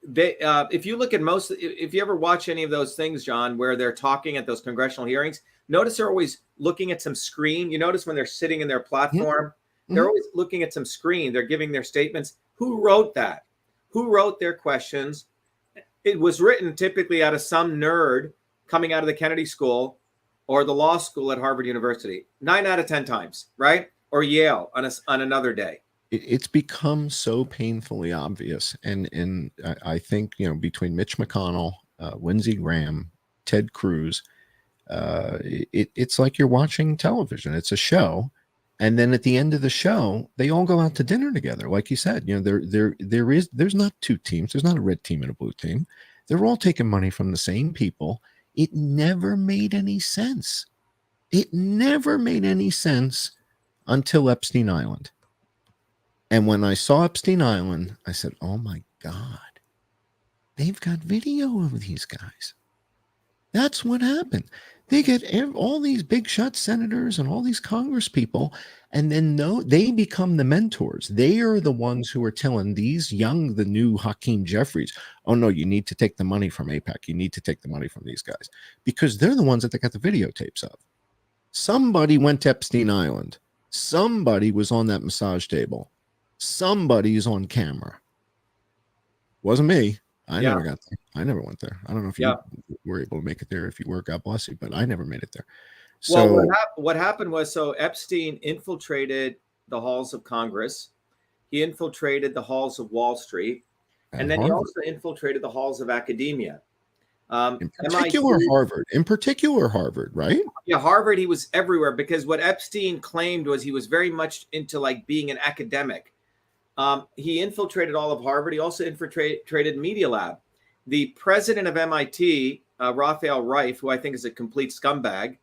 if you look at if you ever watch any of those things, John, where they're talking at those congressional hearings, notice they're always looking at some screen. You notice when they're sitting in their platform, they're always looking at some screen. They're giving their statements. Who wrote that? Who wrote their questions? It was written typically out of some nerd coming out of the Kennedy School or the law school at Harvard University. 9 out of 10 times, right? Or Yale on another day.
It's become so painfully obvious. And I think, between Mitch McConnell, Lindsey Graham, Ted Cruz, it's like you're watching television. It's a show. And then at the end of the show, they all go out to dinner together. Like you said, there's not two teams. There's not a red team and a blue team. They're all taking money from the same people. It never made any sense. It never made any sense until Epstein Island. And when I saw Epstein Island, I said, oh my God, they've got video of these guys. That's what happened. They get all these big shot senators and all these Congress people, and then they become the mentors. They are the ones who are telling the new Hakeem Jeffries, oh no, you need to take the money from AIPAC. You need to take the money from these guys, because they're the ones that they got the videotapes of. Somebody went to Epstein Island. Somebody was on that massage table. Somebody's on camera. Wasn't me. I never got there. I never went there. I don't know if you were able to make it there. If you were, God bless you, but I never made it there. So
well, what happened was, Epstein infiltrated the halls of Congress. He infiltrated the halls of Wall Street. And then Harvard. He also infiltrated the halls of academia.
In particular, Harvard, right?
Yeah, Harvard, he was everywhere, because what Epstein claimed was he was very much into being an academic. He infiltrated all of Harvard. He also infiltrated Media Lab. The president of MIT, Raphael Reif, who I think is a complete scumbag,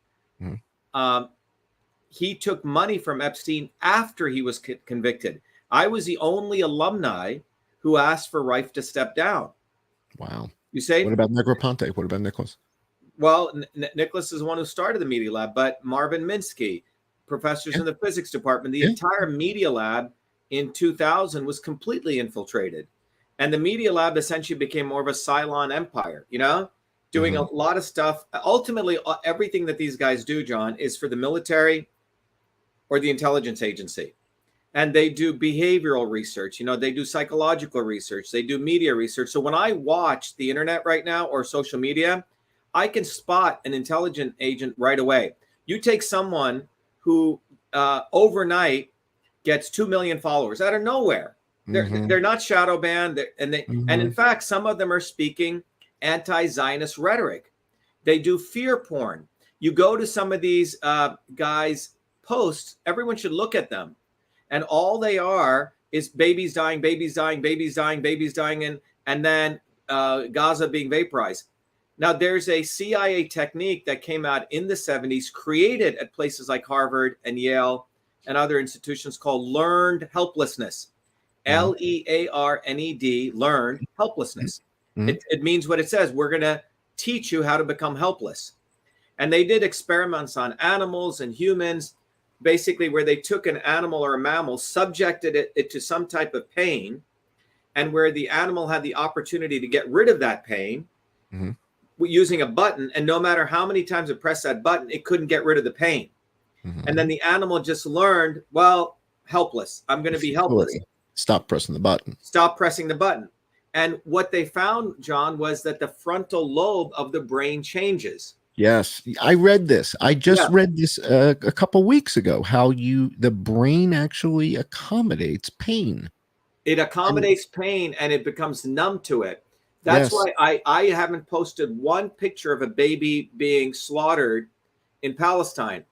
he took money from Epstein after he was convicted. I was the only alumni who asked for Reif to step down.
Wow.
You say?
What about Negroponte? What about Nicholas?
Well, Nicholas is the one who started the Media Lab, but Marvin Minsky, professors in the physics department, the entire Media Lab in 2000 was completely infiltrated. And the Media Lab essentially became more of a Cylon empire, doing a lot of stuff. Ultimately, everything that these guys do, John, is for the military or the intelligence agency. And they do behavioral research. They do psychological research. They do media research. So when I watch the internet right now or social media, I can spot an intelligence agent right away. You take someone who overnight gets 2 million followers out of nowhere. They're not shadow banned, and in fact, some of them are speaking anti-Zionist rhetoric. They do fear porn. You go to some of these guys' posts, everyone should look at them, and all they are is babies dying, babies dying, babies dying, babies dying, and then Gaza being vaporized. Now, there's a CIA technique that came out in the 70s, created at places like Harvard and Yale and other institutions, called learned helplessness. LEARNED, learned helplessness. It means what it says. We're going to teach you how to become helpless. And they did experiments on animals and humans, basically where they took an animal or a mammal, subjected it to some type of pain, and where the animal had the opportunity to get rid of that pain using a button. And no matter how many times it pressed that button, it couldn't get rid of the pain. And then the animal just learned, well, helpless. I'm going to be helpless.
Stop pressing the button.
Stop pressing the button. And what they found, John, was that the frontal lobe of the brain changes.
Yes, I read this. I just read this a couple weeks ago. How the brain actually accommodates pain.
It accommodates pain and it becomes numb to it. That's why I haven't posted one picture of a baby being slaughtered in Palestine,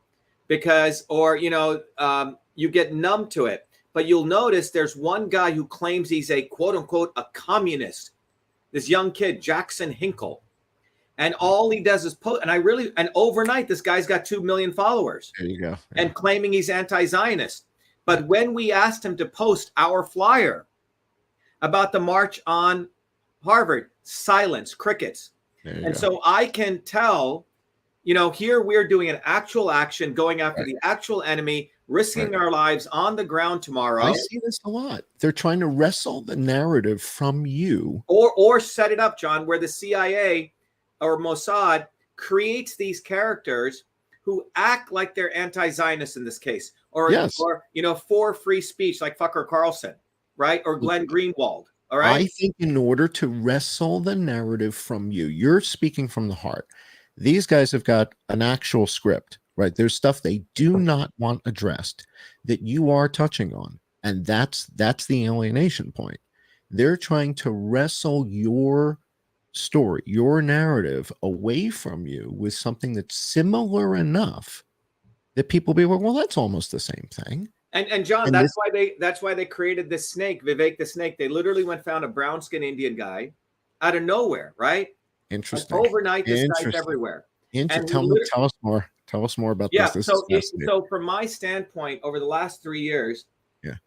because, or, you know, you get numb to it. But you'll notice there's one guy who claims he's a quote unquote a communist. This young kid, Jackson Hinkle. And all he does is post. And overnight, this guy's got 2 million followers.
There you go. Yeah.
And claiming he's anti-Zionist. But when we asked him to post our flyer about the march on Harvard, silence, crickets. And so I can tell, you know, here we're doing an actual action, going after the actual enemy, risking our lives on the ground tomorrow.
I see this a lot. They're trying to wrestle the narrative from you.
Or set it up, John, where the CIA or Mossad creates these characters who act like they're anti-Zionist in this case. Or, you know, for free speech, like Fucker Carlson, right? Or Glenn Greenwald. All right.
I think in order to wrestle the narrative from you, you're speaking from the heart. These guys have got an actual script, right? There's stuff they do not want addressed that you are touching on. And that's the alienation point. They're trying to wrestle your story, your narrative away from you with something that's similar enough that people be like, well, that's almost the same thing.
And John, that's why they created this snake, Vivek the snake. They literally went found a brown skinned Indian guy out of nowhere, right?
Interesting.
Like overnight, this guy's everywhere.
Tell us more. Tell us more about this.
So from my standpoint, over the last 3 years,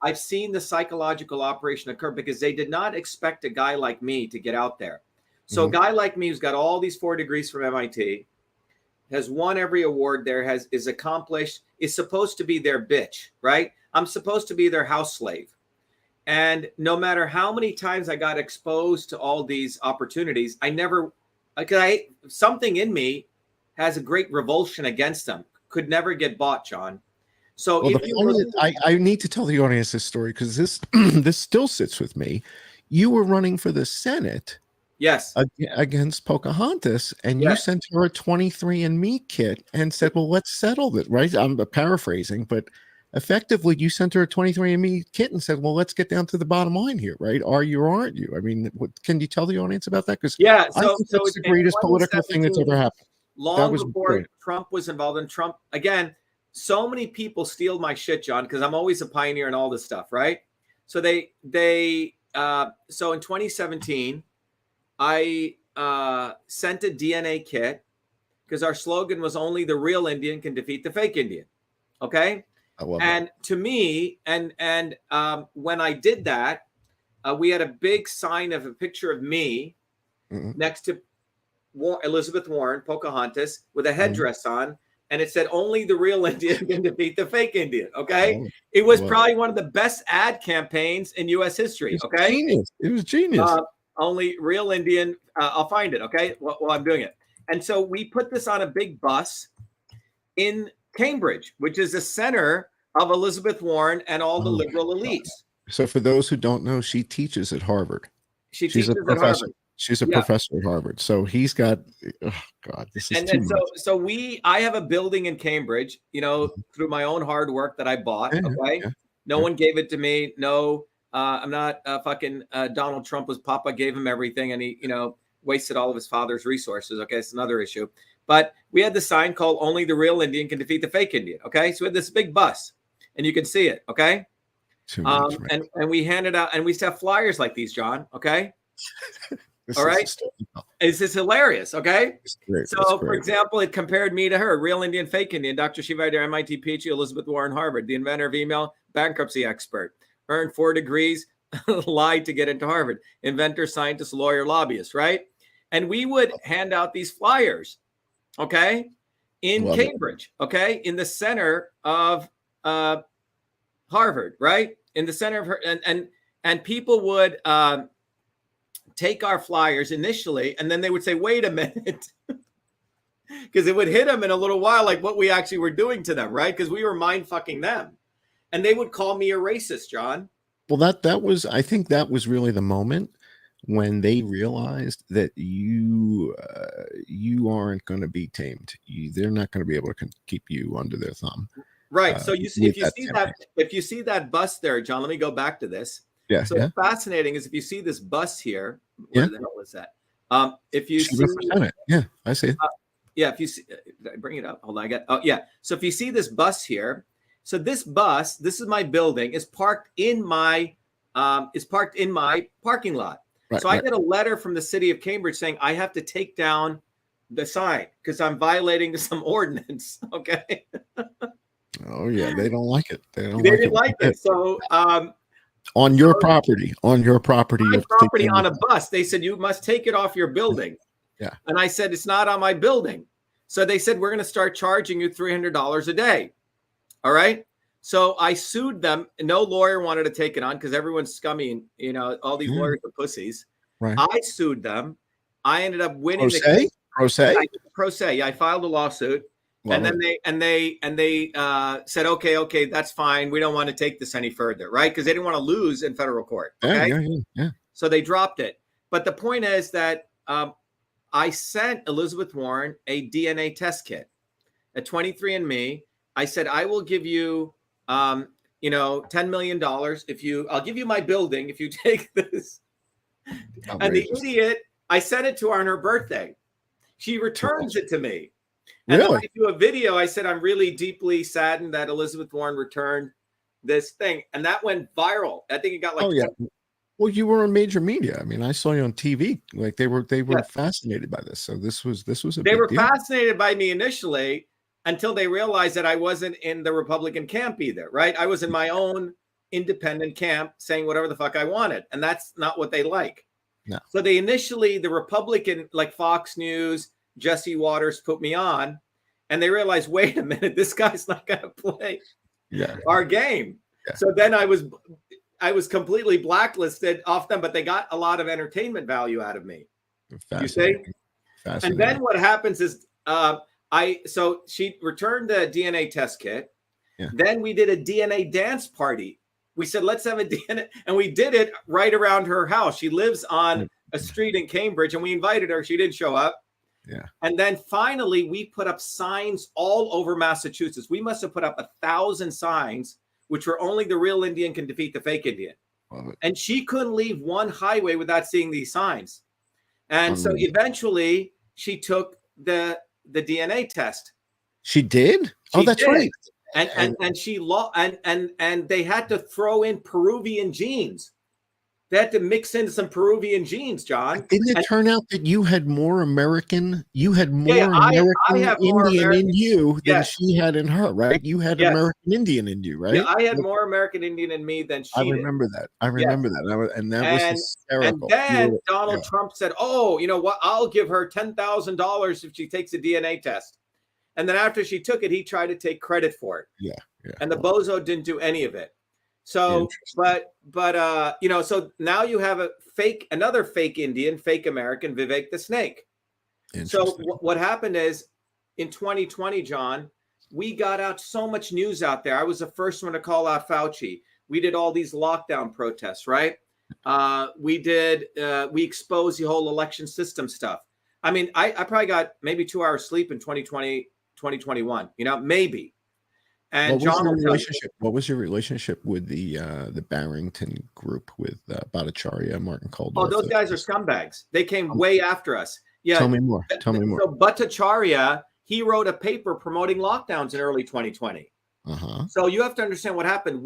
I've seen the psychological operation occur because they did not expect a guy like me to get out there. So a guy like me who's got all these 4 degrees from MIT, has won every award there, is accomplished, is supposed to be their bitch, right? I'm supposed to be their house slave. And no matter how many times I got exposed to all these opportunities, something in me has a great revulsion against them. Could never get bought, John. So
I need to tell the audience this story because this this still sits with me. You were running for the Senate.
Yes.
Against Pocahontas, and you sent her a 23andMe kit and said, well, let's settle it, right? I'm paraphrasing, but effectively you sent her a 23andMe kit and said, well, let's get down to the bottom line here, right? Are you or aren't you? I mean, can you tell the audience about that? Because
so
it's the greatest political thing that's ever happened.
Long before Trump was involved in Trump, again, so many people steal my shit, John, because I'm always a pioneer in all this stuff, right? So so in 2017, I sent a DNA kit because our slogan was only the real Indian can defeat the fake Indian. Okay.
I love
that. To me, and when I did that, we had a big sign of a picture of me next to Elizabeth Warren, Pocahontas, with a headdress on. And it said, only the real Indian can defeat the fake Indian. Okay. It was probably one of the best ad campaigns in U.S. history. Okay.
Genius. It was genius.
Only real Indian. I'll find it. Okay. While I'm doing it. And so we put this on a big bus in Cambridge, which is the center of Elizabeth Warren and all the liberal elites.
So for those who don't know, she teaches at Harvard.
She's a professor. At Harvard.
She's a professor at Harvard. So he's got, oh God, this is too much.
I have a building in Cambridge, you know, through my own hard work that I bought. No one gave it to me. No, I'm not fucking Donald Trump was Papa gave him everything and he, you know, wasted all of his father's resources. Okay. It's another issue. But we had the sign called only the real Indian can defeat the fake Indian. Okay. So we had this big bus and you can see it. Okay. And we handed out, and we used to have flyers like these, John. Okay. All right. This is hilarious. Okay. So, for example, it compared me to her, real Indian, fake Indian, Dr.SHIVA, MIT, PhD, Elizabeth Warren, Harvard, the inventor of email, bankruptcy expert, earned 4 degrees, lied to get into Harvard, inventor, scientist, lawyer, lobbyist. Right. And we would hand out these flyers. Okay. In Cambridge. Okay. In the center of Harvard. Right. In the center of her. And people would, take our flyers initially, and then they would say, wait a minute, because it would hit them in a little while, like what we actually were doing to them, right? Because we were mind fucking them. And they would call me a racist, John.
Well, I think that was really the moment when they realized that you aren't going to be tamed. They're not going to be able to keep you under their thumb.
Right. So if
With
you see
campaign.
if you see that bus there, John, let me go back to this.
Yeah,
So
yeah,
what's fascinating is if you see this bus here,
yeah.
where the hell is that? If you see,
Shiva for Senate. Yeah, I see it.
yeah, if you see, did I bring it up? Hold on, oh yeah. So if you see this bus here, so this bus, this is my building, is parked in my parking lot.
Right,
So I
right.
get a letter from the city of Cambridge saying I have to take down the sign because I'm violating some ordinance. Okay.
Oh yeah, they don't like it. They don't
They
like
didn't
it.
like it. So
On your property,
my
you have to take
property
them.
on a bus, they said you must take it off your building.
Yeah.
And I said it's not on my building. So they said we're going to start charging you $300 a day. All right. So I sued them. No lawyer wanted to take it on because everyone's scummy and all these lawyers are pussies.
Right.
I sued them. I ended up winning the
case.
case.
Pro se?
Pro se. Yeah, I filed a lawsuit.
Love
and then
it.
they said, okay, that's fine. We don't want to take this any further, right? Because they didn't want to lose in federal court. Okay.
Yeah.
So they dropped it. But the point is that I sent Elizabeth Warren a DNA test kit at 23andMe. I said, I will give you, $10 million I'll give you my building if you take this.
Outrageous.
And the idiot, I sent it to her on her birthday. She returns it to me. And
really?
then I do a video. I said, I'm really deeply saddened that Elizabeth Warren returned this thing. And that went viral. I think it got like,
oh yeah. Well, you were on major media. I mean, I saw you on TV. Like they were fascinated by this. So this was a
they
big
were
deal.
Fascinated by me initially until they realized that I wasn't in the Republican camp either, right? I was in my own independent camp saying whatever the fuck I wanted. And that's not what they like.
No.
So they initially, the Republican, like Fox News, Jesse Waters put me on, and they realized, wait a minute, this guy's not going to play our game. Yeah. So then I was completely blacklisted off them, but they got a lot of entertainment value out of me. You see? And then what happens is so she returned the DNA test kit. Yeah. Then we did a DNA dance party. We said, let's have a DNA. And we did it right around her house. She lives on a street in Cambridge, and we invited her. She didn't show up. Yeah. And then finally, we put up signs all over Massachusetts. We must have put up 1,000 signs, which were only the real Indian can defeat the fake Indian. And she couldn't leave one highway without seeing these signs. And so eventually she took the DNA test.
She did? That's right.
And she and they had to throw in Peruvian genes. They had to mix in some Peruvian genes, John.
Didn't it turn out that you had more American? You had more American Indian in you than she had in her, right? You had American Indian in you, right?
Yeah, I had more American Indian in me than she did.
I remember that. And that was hysterical.
And then Donald Trump said, "Oh, you know what? I'll give her $10,000 if she takes a DNA test." And then after she took it, he tried to take credit for it. Yeah. And the bozo didn't do any of it. So, but so now you have another fake Indian, fake American, Vivek the Snake. So what happened is in 2020, John, we got out so much news out there. I was the first one to call out Fauci. We did all these lockdown protests, right? We exposed the whole election system stuff. I mean, I probably got maybe 2 hours sleep in 2020, 2021, maybe. And
what was your relationship with the Barrington group with Bhattacharya, Martin Kulldorff?
Oh, those guys are scumbags. They came way after us. Yeah.
Tell me more.
So Bhattacharya, he wrote a paper promoting lockdowns in early 2020. So you have to understand what happened.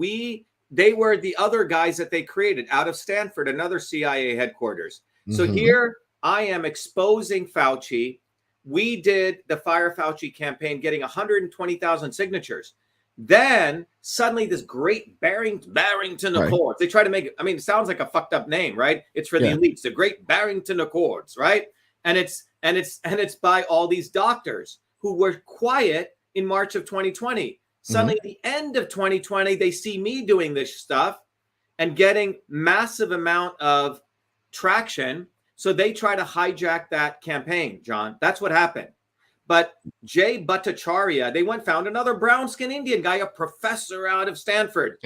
They were the other guys that they created out of Stanford, another CIA headquarters. So here I am exposing Fauci. We did the Fire Fauci campaign, getting 120,000 signatures. Then suddenly this great Barrington Accords. They try to make it, it sounds like a fucked up name, right? It's for the elites, the Great Barrington Accords, right? And it's by all these doctors who were quiet in March of 2020. Suddenly at the end of 2020, they see me doing this stuff and getting massive amount of traction. So they try to hijack that campaign, John. That's what happened. But Jay Bhattacharya, they found another brown-skinned Indian guy, a professor out of Stanford.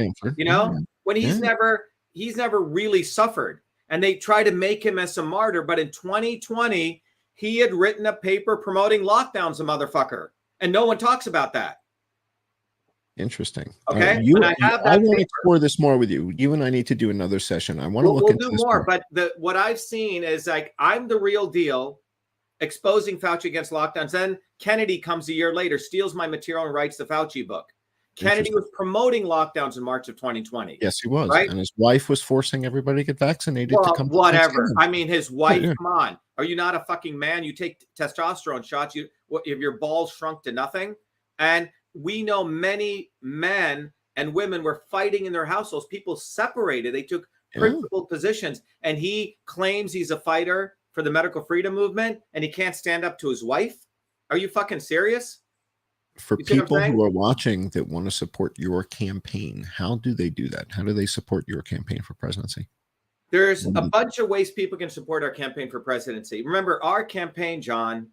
When he's never he's never really suffered. And they try to make him as a martyr. But in 2020, he had written a paper promoting lockdowns, a motherfucker. And no one talks about that.
Interesting.
Okay.
I want to explore this more with you. You and I need to do another session. I want to look into
this.
We'll do
more. But what I've seen is like, I'm the real deal, exposing Fauci against lockdowns. Then Kennedy comes a year later, steals my material and writes the Fauci book. Kennedy was promoting lockdowns in March of 2020.
Yes, he was.
Right?
And his wife was forcing everybody to get vaccinated to come.
Whatever. I mean, his wife, come on. Are you not a fucking man? You take testosterone shots. If your balls shrunk to nothing. And we know many men and women were fighting in their households. People separated. They took principled positions. And he claims he's a fighter for the medical freedom movement, and he can't stand up to his wife. Are you fucking serious?
For people who are watching that want to support your campaign, how do they do that? How do they support your campaign for presidency?
There's a bunch of ways people can support our campaign for presidency. Remember, our campaign, John,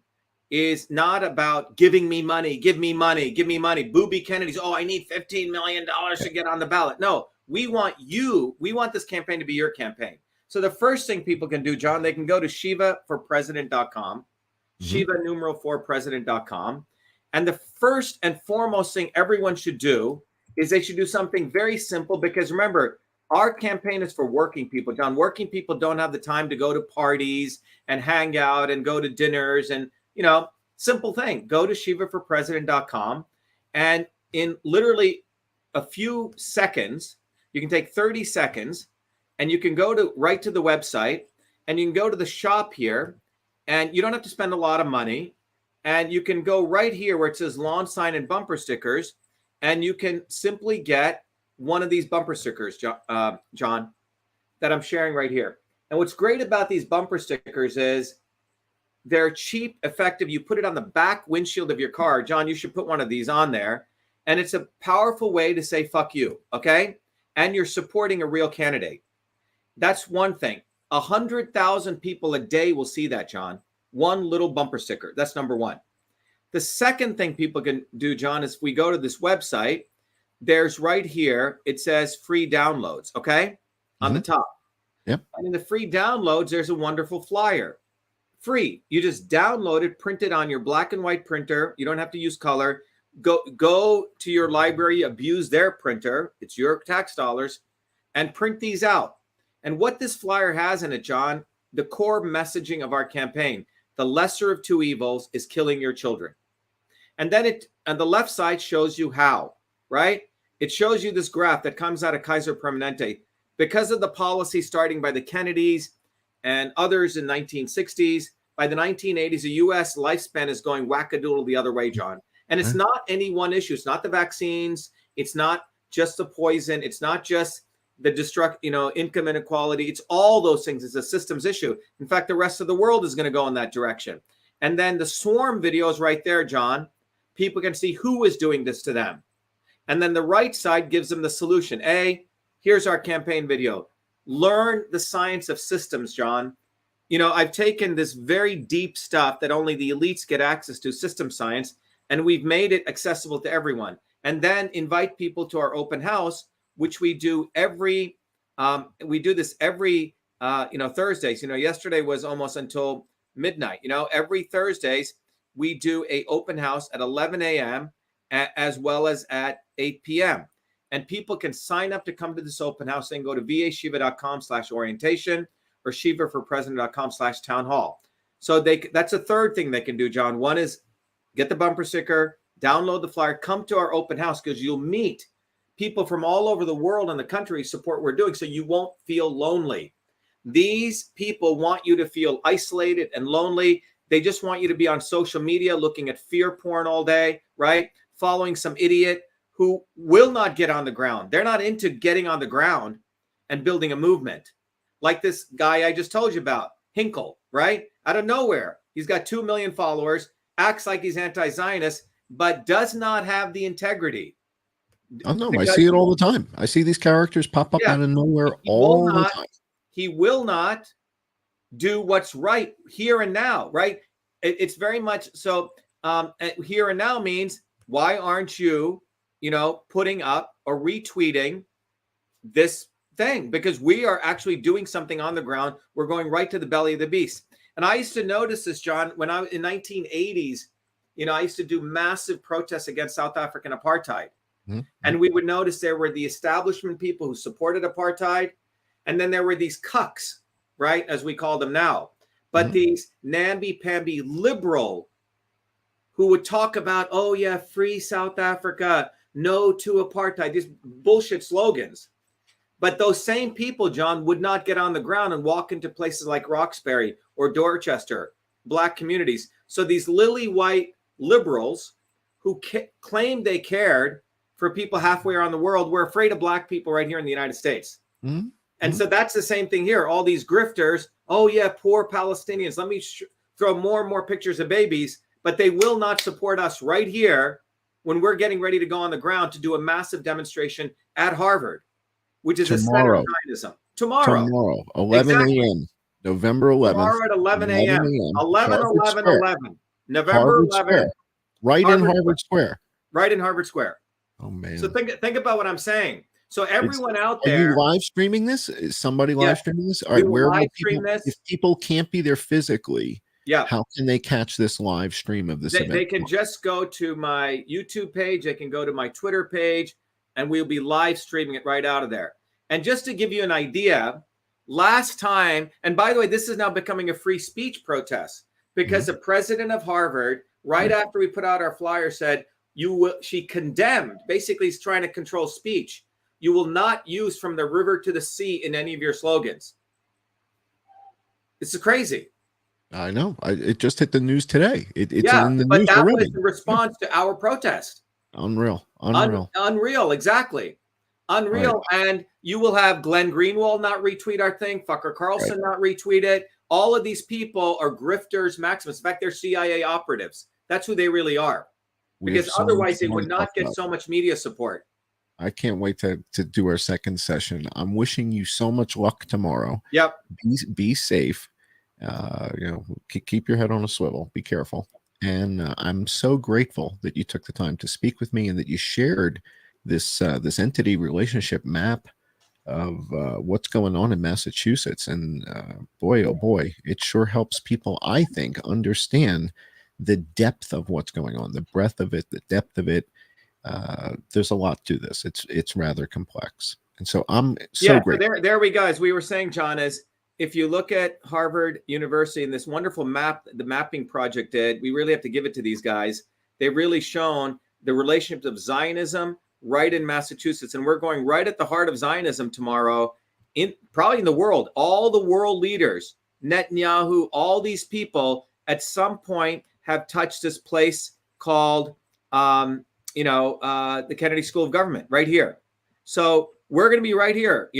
is not about giving me money, give me money, give me money. Booby Kennedy's, oh, I need $15 million to get on the ballot. No, we want you. We want this campaign to be your campaign. So the first thing people can do, John, they can go to shivaforpresident.com, Shiva4president.com. And the first and foremost thing everyone should do is they should do something very simple, because remember, our campaign is for working people, John. Working people don't have the time to go to parties and hang out and go to dinners and, simple thing. Go to shivaforpresident.com, and in literally a few seconds, you can take 30 seconds and you can go right to the website, and you can go to the shop here, and you don't have to spend a lot of money. And you can go right here where it says lawn sign and bumper stickers, and you can simply get one of these bumper stickers, John, that I'm sharing right here. And what's great about these bumper stickers is they're cheap, effective. You put it on the back windshield of your car. John, you should put one of these on there. And it's a powerful way to say, fuck you, okay? And you're supporting a real candidate. That's one thing. 100,000 people a day will see that, John. One little bumper sticker. That's number one. The second thing people can do, John, is if we go to this website, there's right here, it says free downloads, okay? On the top.
Yep.
And in the free downloads, there's a wonderful flyer. Free. You just download it, print it on your black and white printer. You don't have to use color. Go to your library, abuse their printer. It's your tax dollars, and print these out. And what this flyer has in it, John, the core messaging of our campaign, the lesser of two evils is killing your children. And then it on the left side shows you how, right? It shows you this graph that comes out of Kaiser Permanente. Because of the policy starting by the Kennedys and others in 1960s, by the 1980s, the U.S. lifespan is going wackadoodle the other way, John. And it's not any one issue. It's not the vaccines. It's not just the poison. It's not just the income inequality. It's all those things. It's a systems issue. In fact, the rest of the world is going to go in that direction. And then the swarm video is right there, John. People can see who is doing this to them. And then the right side gives them the solution. Here's our campaign video. Learn the science of systems, John. I've taken this very deep stuff that only the elites get access to, system science, and we've made it accessible to everyone. And then invite people to our open house, which we do every Thursdays. Yesterday was almost until midnight. Every Thursdays we do a open house at 11 a.m. as well as at 8 p.m. And people can sign up to come to this open house and go to vashiva.com/orientation or shivaforpresident.com/townhall. So that's a third thing they can do, John. One is get the bumper sticker, download the flyer, come to our open house, because you'll meet people from all over the world and the country support what we're doing, so you won't feel lonely. These people want you to feel isolated and lonely. They just want you to be on social media looking at fear porn all day, right? Following some idiot who will not get on the ground. They're not into getting on the ground and building a movement. Like this guy I just told you about, Hinkle, right? Out of nowhere. He's got 2 million followers, acts like he's anti-Zionist, but does not have the integrity.
Oh, no, I see it all the time. I see these characters pop up out of nowhere all the time.
He will not do what's right here and now, right? It's very much so. Here and now means, why aren't you, putting up or retweeting this thing, because we are actually doing something on the ground. We're going right to the belly of the beast. And I used to notice this, John, when I was in 1980s, I used to do massive protests against South African apartheid. Mm-hmm. And we would notice there were the establishment people who supported apartheid. And then there were these cucks, right, as we call them now. But these namby-pamby liberal who would talk about, oh, yeah, free South Africa, no to apartheid, these bullshit slogans. But those same people, John, would not get on the ground and walk into places like Roxbury or Dorchester, black communities. So these lily white liberals who claimed they cared for people halfway around the world were afraid of black people right here in the United States. Mm-hmm. And so that's the same thing here. All these grifters, oh, yeah, poor Palestinians. Let me throw more and more pictures of babies, but they will not support us right here when we're getting ready to go on the ground to do a massive demonstration at Harvard, which is a center of Zionism. Tomorrow,
11 a.m., November 11th.
Tomorrow at 11 a.m. 11/11/11. November
Harvard
11th.
Square. Right in Harvard Square.
Right in Harvard Square.
Oh, man.
So think about what I'm saying. So everyone out there.
Are you live streaming this? Is somebody live streaming this? All right, where will people, if people can't be there physically, how can they catch this live stream of this event?
They can just go to my YouTube page. They can go to my Twitter page, and we'll be live streaming it right out of there. And just to give you an idea, last time, and by the way, this is now becoming a free speech protest because the president of Harvard, right after we put out our flyer, said, she condemned, basically he's trying to control speech. You will not use from the river to the sea in any of your slogans. It's crazy.
I know. It just hit the news today. It's in the
but
news
that
already.
was the response to our protest.
Unreal.
Unreal, exactly. Unreal. Right. And you will have Glenn Greenwald not retweet our thing, Fucker Carlson not retweet it. All of these people are grifters maximus. In fact, they're CIA operatives. That's who they really are. Because otherwise they would not get so much media support.
I can't wait to do our second session. I'm wishing you so much luck tomorrow.
Yep.
Be safe. Keep your head on a swivel. Be careful. And I'm so grateful that you took the time to speak with me and that you shared this entity relationship map of what's going on in Massachusetts. And boy, oh boy, it sure helps people, I think, understand the depth of what's going on, the breadth of it, the depth of it. There's a lot to this. It's rather complex. And so I'm so grateful.
There we go. As we were saying, John, is if you look at Harvard University and this wonderful map, the mapping project did, we really have to give it to these guys. They've really shown the relationships of Zionism right in Massachusetts. And we're going right at the heart of Zionism tomorrow, probably in the world. All the world leaders, Netanyahu, all these people at some point have touched this place called, the Kennedy School of Government right here. So we're going to be right here,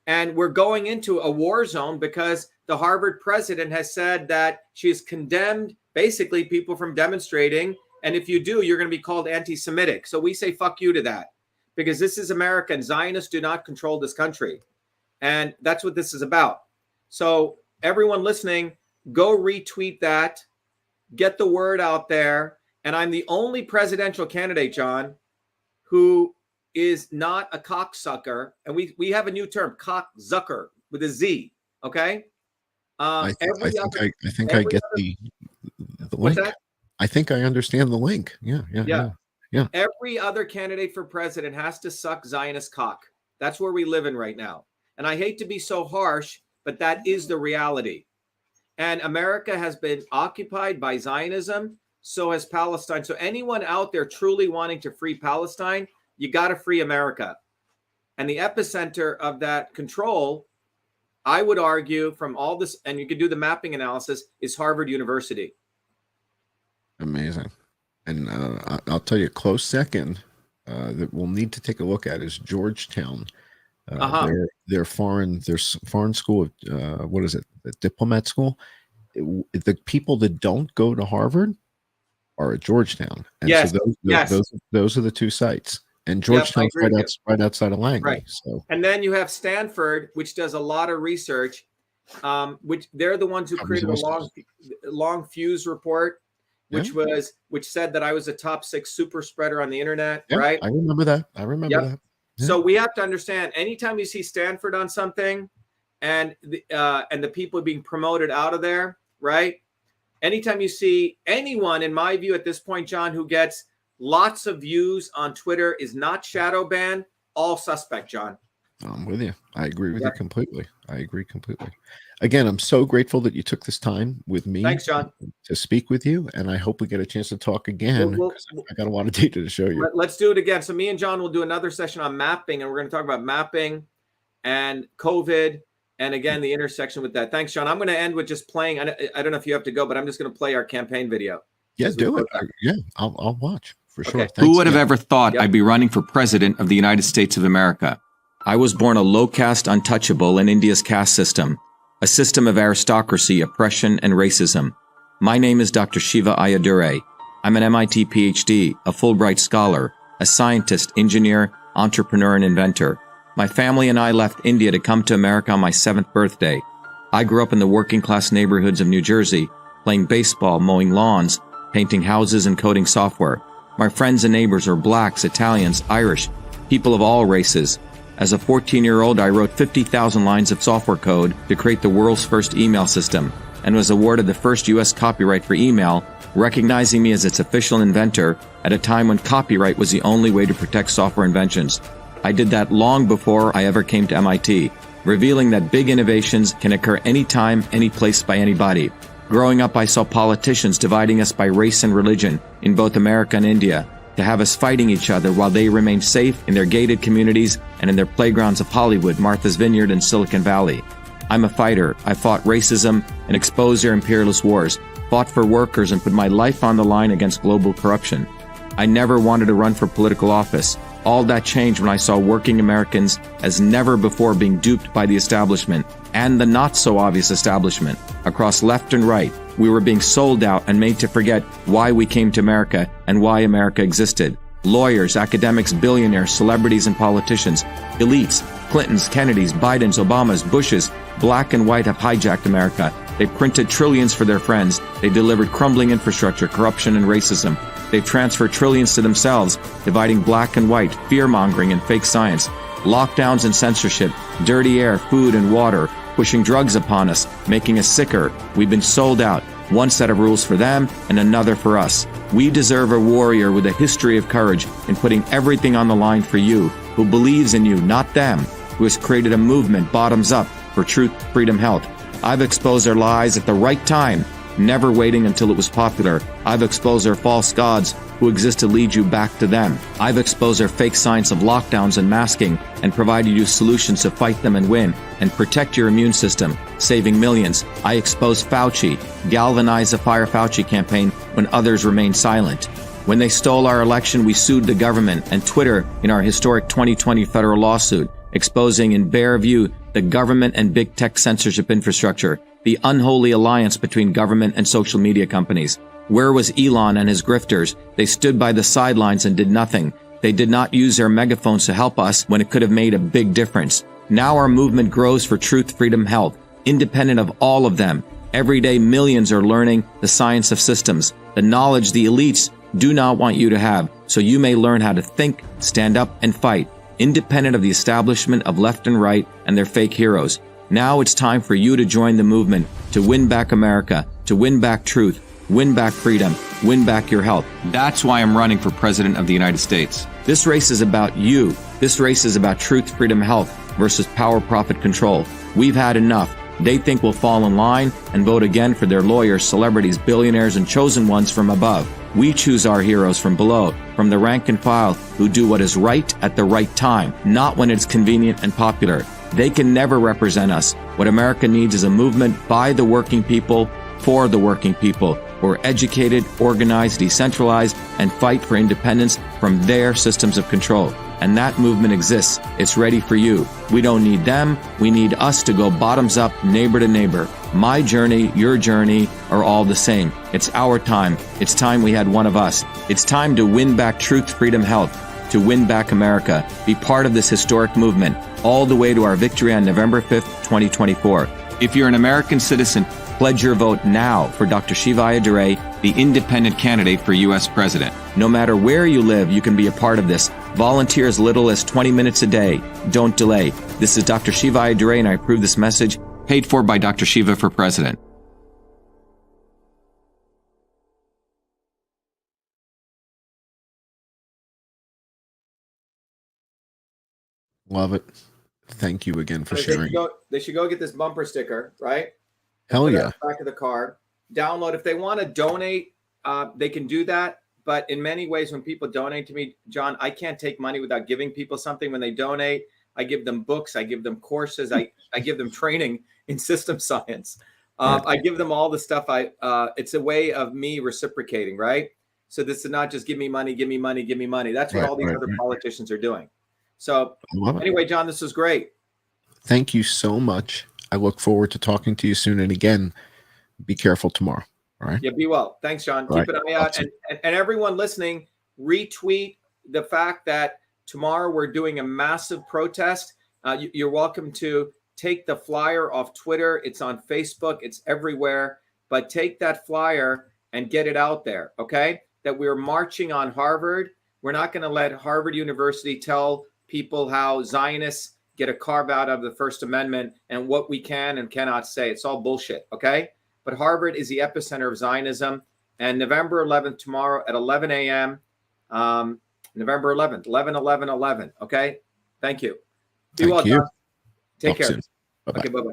and we're going into a war zone because the Harvard president has said that she has condemned basically people from demonstrating. And if you do, you're going to be called anti-Semitic. So we say, fuck you to that, because this is America and Zionists do not control this country. And that's what this is about. So everyone listening, go retweet that, get the word out there. And I'm the only presidential candidate, John, who is not a cocksucker. And we have a new term, cockzucker with a Z. Okay.
I think I get the link. I think I understand the link. Yeah.
Every other candidate for president has to suck Zionist cock. That's where we live in right now. And I hate to be so harsh, but that is the reality. And America has been occupied by Zionism. So has Palestine. So anyone out there truly wanting to free Palestine, you got to free America. And the epicenter of that control, I would argue from all this, and you could do the mapping analysis, is Harvard University.
Amazing. And I'll tell you a close second that we'll need to take a look at is Georgetown. Their foreign school of, what is it? The diplomat school. The people that don't go to Harvard are at Georgetown. And so those are the two sites. And Georgetown's right outside of Langley.
Right.
So.
And then you have Stanford, which does a lot of research, which they're the ones who created a long fuse report, which said that I was a top 6 super spreader on the internet, right?
I remember that.
So we have to understand, anytime you see Stanford on something and the people being promoted out of there, right? Anytime you see anyone, in my view at this point, John, who gets lots of views on Twitter is not shadow banned, all suspect, John.
I'm with you. I agree with you completely. I agree completely. Again, I'm so grateful that you took this time with me.
Thanks, John.
To speak with you, and I hope we get a chance to talk again. I got a lot of data to show you.
Let's do it again. So me and John will do another session on mapping, and we're going to talk about mapping and COVID, and again, the intersection with that. Thanks, John. I'm going to end with just playing. I don't know if you have to go, but I'm just going to play our campaign video.
Yeah, do it. Yeah, I'll watch for sure.
Okay.
Who would have ever thought I'd be running for president of the United States of America? I was born a low caste untouchable in India's caste system, a system of aristocracy, oppression, and racism. My name is Dr.SHIVA Ayadure. I'm an MIT PhD, a Fulbright scholar, a scientist, engineer, entrepreneur, and inventor. My family and I left India to come to America on my 7th birthday. I grew up in the working class neighborhoods of New Jersey, playing baseball, mowing lawns, painting houses, and coding software. My friends and neighbors are blacks, Italians, Irish, people of all races. As a 14-year-old, I wrote 50,000 lines of software code to create the world's first email system and was awarded the first U.S. copyright for email, recognizing me as its official inventor at a time when copyright was the only way to protect software inventions. I did that long before I ever came to MIT, revealing that big innovations can occur anytime, any place, by anybody. Growing up, I saw politicians dividing us by race and religion in both America and India, to have us fighting each other while they remain safe in their gated communities and in their playgrounds of Hollywood, Martha's Vineyard, and Silicon Valley. I'm a fighter. I fought racism and exposed their imperialist wars, fought for workers, and put my life on the line against global corruption. I never wanted to run for political office. All that changed when I saw working Americans as never before being duped by the establishment and the not-so-obvious establishment. Across left and right, we were being sold out and made to forget why we came to America and why America existed. Lawyers, academics, billionaires, celebrities, and politicians, elites, Clintons, Kennedys, Bidens, Obamas, Bushes, black and white have hijacked America. They printed trillions for their friends. They delivered crumbling infrastructure, corruption, and racism. They've transferred trillions to themselves, dividing black and white, fear-mongering, and fake science. Lockdowns and censorship, dirty air, food, and water, pushing drugs upon us, making us sicker. We've been sold out. One set of rules for them and another for us. We deserve a warrior with a history of courage in putting everything on the line for you, who believes in you, not them, who has created a movement bottoms up for truth, freedom, health. I've exposed their lies at the right time, never waiting until it was popular. I've exposed their false gods who exist to lead you back to them. I've exposed their fake science of lockdowns and masking and provided you solutions to fight them and win and protect your immune system, saving millions. I exposed Fauci, galvanized the Fire Fauci campaign when others remained silent. When they stole our election, we sued the government and Twitter in our historic 2020 federal lawsuit, exposing in bare view the government and big tech censorship infrastructure, the unholy alliance between government and social media companies. Where was Elon and his grifters? They stood by the sidelines and did nothing. They did not use their megaphones to help us when it could have made a big difference. Now our movement grows for truth, freedom, health, independent of all of them. Every day, millions are learning the science of systems, the knowledge the elites do not want you to have, so you may learn how to think, stand up, and fight, independent of the establishment of left and right and their fake heroes. Now it's time for you to join the movement, to win back America, to win back truth, win back freedom, win back your health. That's why I'm running for President of the United States. This race is about you. This race is about truth, freedom, health versus power, profit, control. We've had enough. They think we'll fall in line and vote again for their lawyers, celebrities, billionaires, and chosen ones from above. We choose our heroes from below, from the rank and file, who do what is right at the right time, not when it's convenient and popular. They can never represent us. What America needs is a movement by the working people, for the working people, who are educated, organized, decentralized, and fight for independence from their systems of control. And that movement exists. It's ready for you. We don't need them. We need us to go bottoms up, neighbor to neighbor. My journey, your journey are all the same. It's our time. It's time we had one of us. It's time to win back truth, freedom, health, to win back America. Be part of this historic movement all the way to our victory on November 5th, 2024. If you're an American citizen, pledge your vote now for Dr. Shiva Ayyadurai, the independent candidate for U.S. President. No matter where you live, you can be a part of this. Volunteer as little as 20 minutes a day. Don't delay. This is Dr. Shiva Ayyadurai, and I approve this message, paid for by Dr. Shiva for President.
Love it. Thank you again for sharing.
They should go get this bumper sticker, right?
Hell yeah.
Back of the car. Download. If they want to donate, they can do that. But in many ways, when people donate to me, John, I can't take money without giving people something. When they donate, I give them books. I give them courses. I give them training in system science. I give them all the stuff. It's a way of me reciprocating, right? So this is not just give me money, give me money, give me money. That's what all these other politicians are doing. So anyway, John, this was great.
Thank you so much. I look forward to talking to you soon. And again, be careful tomorrow. All right.
Yeah, be well. Thanks, John. Keep an eye out. And everyone listening, retweet the fact that tomorrow we're doing a massive protest. You're welcome to take the flyer off Twitter. It's on Facebook. It's everywhere. But take that flyer and get it out there, okay? That we're marching on Harvard. We're not going to let Harvard University tell people how Zionists get a carve out of the First Amendment and what we can and cannot say. It's all bullshit, okay? But Harvard is the epicenter of Zionism. And November 11th, tomorrow at 11 a.m., November 11th, 11/11/11, okay? Thank you. Be well, John. Take care. Okay, bye-bye.